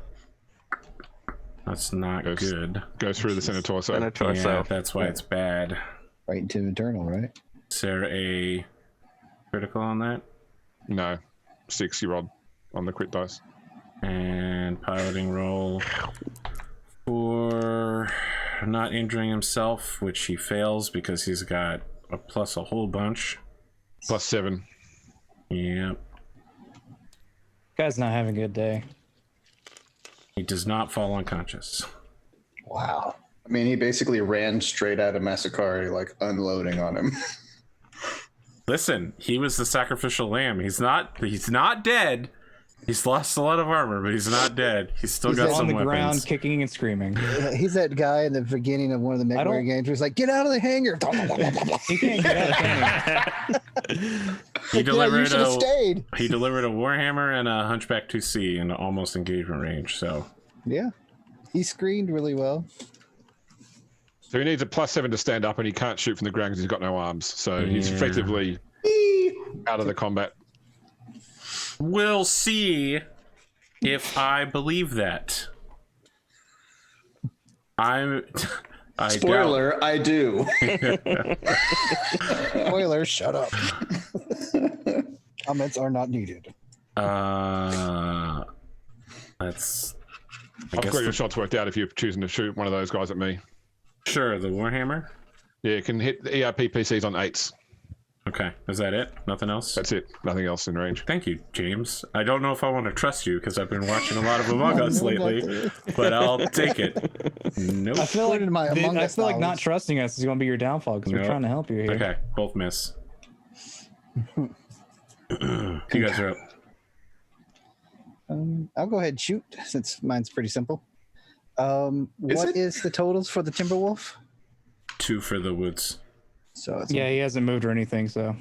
That's not good. Go through the center torso. Center torso. Yeah, that's why it's bad. Right into internal, right? Is there a critical on that? No. 6 you rolled on the crit dice. And piloting roll for not injuring himself, which he fails because he's got a plus a whole bunch. Plus 7. Yep. Guy's not having a good day. He does not fall unconscious. Wow. I mean, he basically ran straight out of Massacre, like unloading on him. Listen, he was the sacrificial lamb. He's not dead. He's lost a lot of armor, but he's not dead. He's still got On some the weapons. ground, kicking and screaming. He's that guy in the beginning of one of the Mechwarrior games where he's like, get out of the hangar. He can't get out of the He you delivered should have stayed. He delivered a Warhammer and a Hunchback 2C in almost engagement range. So Yeah. He screened really well. So he needs a plus 7 to stand up, and he can't shoot from the ground because he's got no arms. So he's Yeah. effectively out of the combat. we'll see if I believe that. I Spoiler, I do. Spoiler, shut up. Comments are not needed. That's. I've got your shots worked out if you're choosing to shoot one of those guys at me. Sure, the Warhammer. Yeah, you can hit the ERP PCs on 8s. Okay, is that it? Nothing else? That's it. Nothing else in range. Thank you, James. I don't know if I want to trust you because I've been watching a lot of Among Us lately, but I'll take it. Nope. I feel like Put it in my Among Us not knowledge. trusting us is going to be your downfall because we're Nope. trying to help you here. Okay, both miss. You guys are up. I'll go ahead and shoot since mine's pretty simple. What is the totals for the Timberwolf? 2 for the woods. So it's Yeah, he hasn't moved or anything, so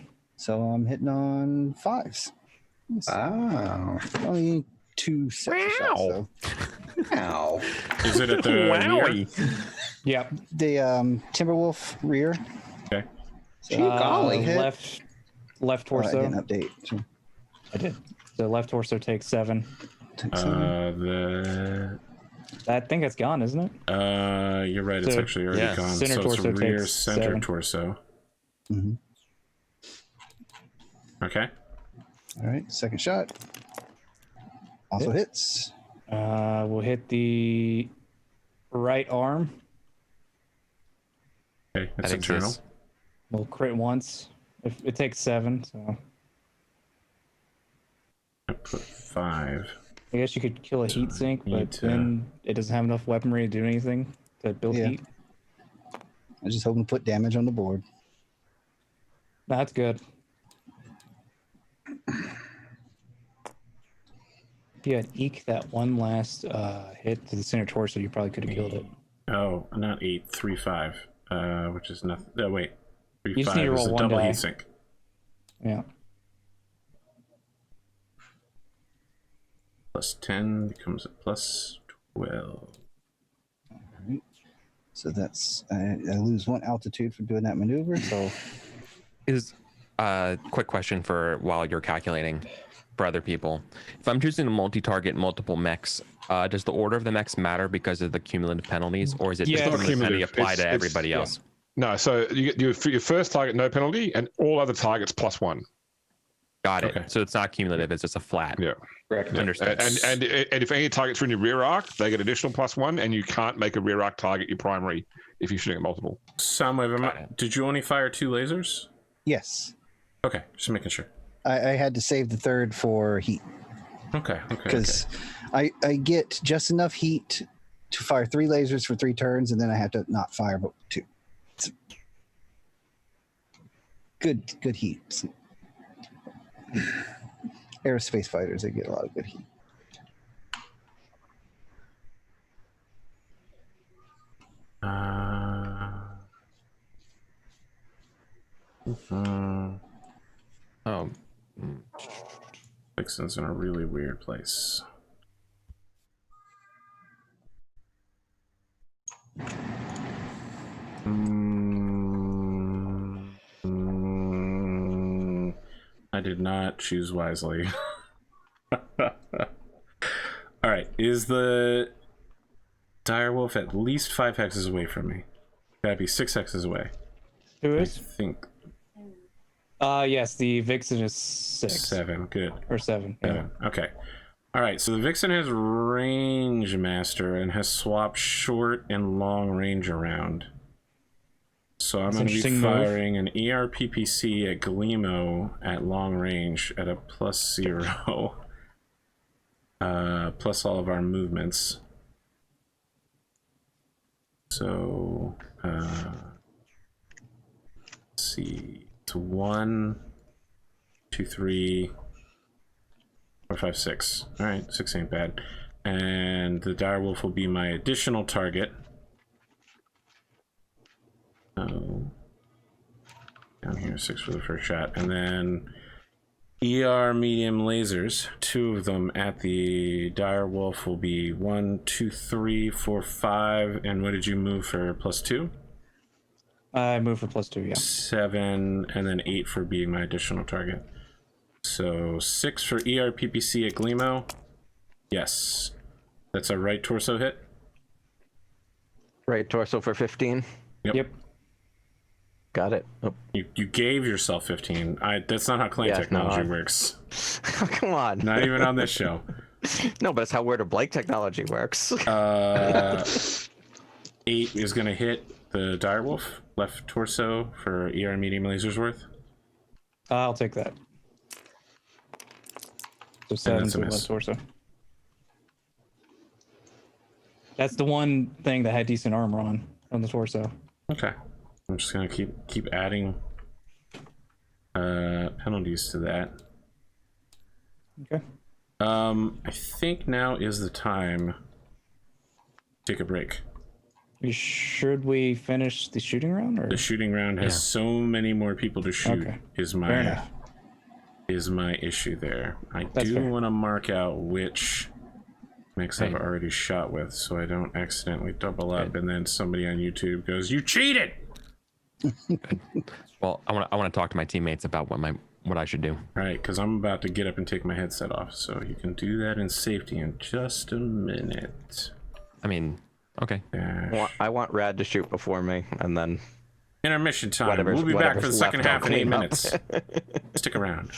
I'm hitting on 5s. Wow. Only 2 sets of shots, though. Wow. Is it at the rear? yeah. The Timberwolf rear. Okay. Gee, golly. Left I torso. didn't update. So I did. The left torso takes 7. take 7. I think it's gone, isn't it? You're right. It's So, actually already yeah, gone. center So it's torso rear, takes center 7. torso. Mm-hmm. Okay. All right, second shot. Also hits. We'll hit the right arm. Okay, it's That internal. exists. We'll crit once. It takes 7, so I put 5. I guess you could kill a heat sink, need but to- then it doesn't have enough weaponry to do anything to build Yeah. heat. I'm just hoping to put damage on the board. No, that's good. If you had eke that one last hit to the center torso, you probably could have killed it. Oh, not 8, 3, 5. Which is nothing. Oh, wait. 3, You just 5 need to is roll a one double die. heat sink. Yeah. Plus 10 becomes a plus 12. So that's I lose 1 altitude for doing that maneuver. So Is quick question for while you're calculating for other people. If I'm choosing to multi-target multiple mechs, does the order of the mechs matter because of the cumulative penalties, or is it Yeah, just it's cumulative penalty cumulative. apply to It's- everybody yeah. else? No, so you get your first target, no penalty, and all other targets +1. Got it. Okay. So it's not cumulative; it's just a flat. Yeah. Correct. Understood. And if any targets are in your rear arc, they get additional +1, and you can't make a rear arc target your primary if you're shooting at multiple. Soundwave, Got it. did you only fire 2 lasers? yes, Okay, just making sure. I had to save the third for heat Okay. because I get just enough heat to fire 3 lasers for 3 turns, and then I have to not fire but 2. It's good heat. Aerospace fighters, they get a lot of good heat. Oh, Vixen's in a really weird place. I did not choose wisely. All right, is the direwolf at least 5 hexes away from me? That'd be 6 hexes away. Who I is? think Yes, the Vixen is 6 7. Good. or 7. Yeah. 7. Okay. All right. So the Vixen has range master and has swapped short and long range around. So I'm That's going to be interesting move. firing an ERPPC at Gleemo at long range at a +0, plus all of our movements. So let's see, it's 1, 2, 3, 4, 5, 6. All right, 6 ain't bad. And the direwolf will be my additional target. So down here, 6 for the first shot, and then ER medium lasers, 2 of them at the direwolf will be 1, 2, 3, 4, 5. And what did you move for +2? I move for +2, yeah. 7, and then 8 for being my additional target. So 6 for ERPPC at Gleemo. Yes, that's a right torso hit. Right torso for 15. Yep. Got it. Oh, You gave yourself 15. That's not how clan Yes, no, technology I- works. come on. Not even on this show. No, but it's how Word of Blake technology works. 8 is going to hit the direwolf, left torso for ER medium lasers worth. I'll take that. So 7 that's a to the miss. left torso. That's the one thing that had decent armor on the torso. Okay. I'm just going to keep adding penalties to that. Okay. I think now is the time take a break. Should we finish the shooting round? Or? The shooting round has so many more people to shoot. Okay. Is my issue there. That's do fair. want to mark out which mechs I've already shot with, so I don't accidentally double up, and then somebody on YouTube goes, "You cheated!" Well, I want to talk to my teammates about what I should do. Right, because I'm about to get up and take my headset off, so you can do that in safety in just a minute. I mean, okay. I want Rad to shoot before me, and then Intermission time. We'll be back for the second half in 8 clean up. minutes. Stick around.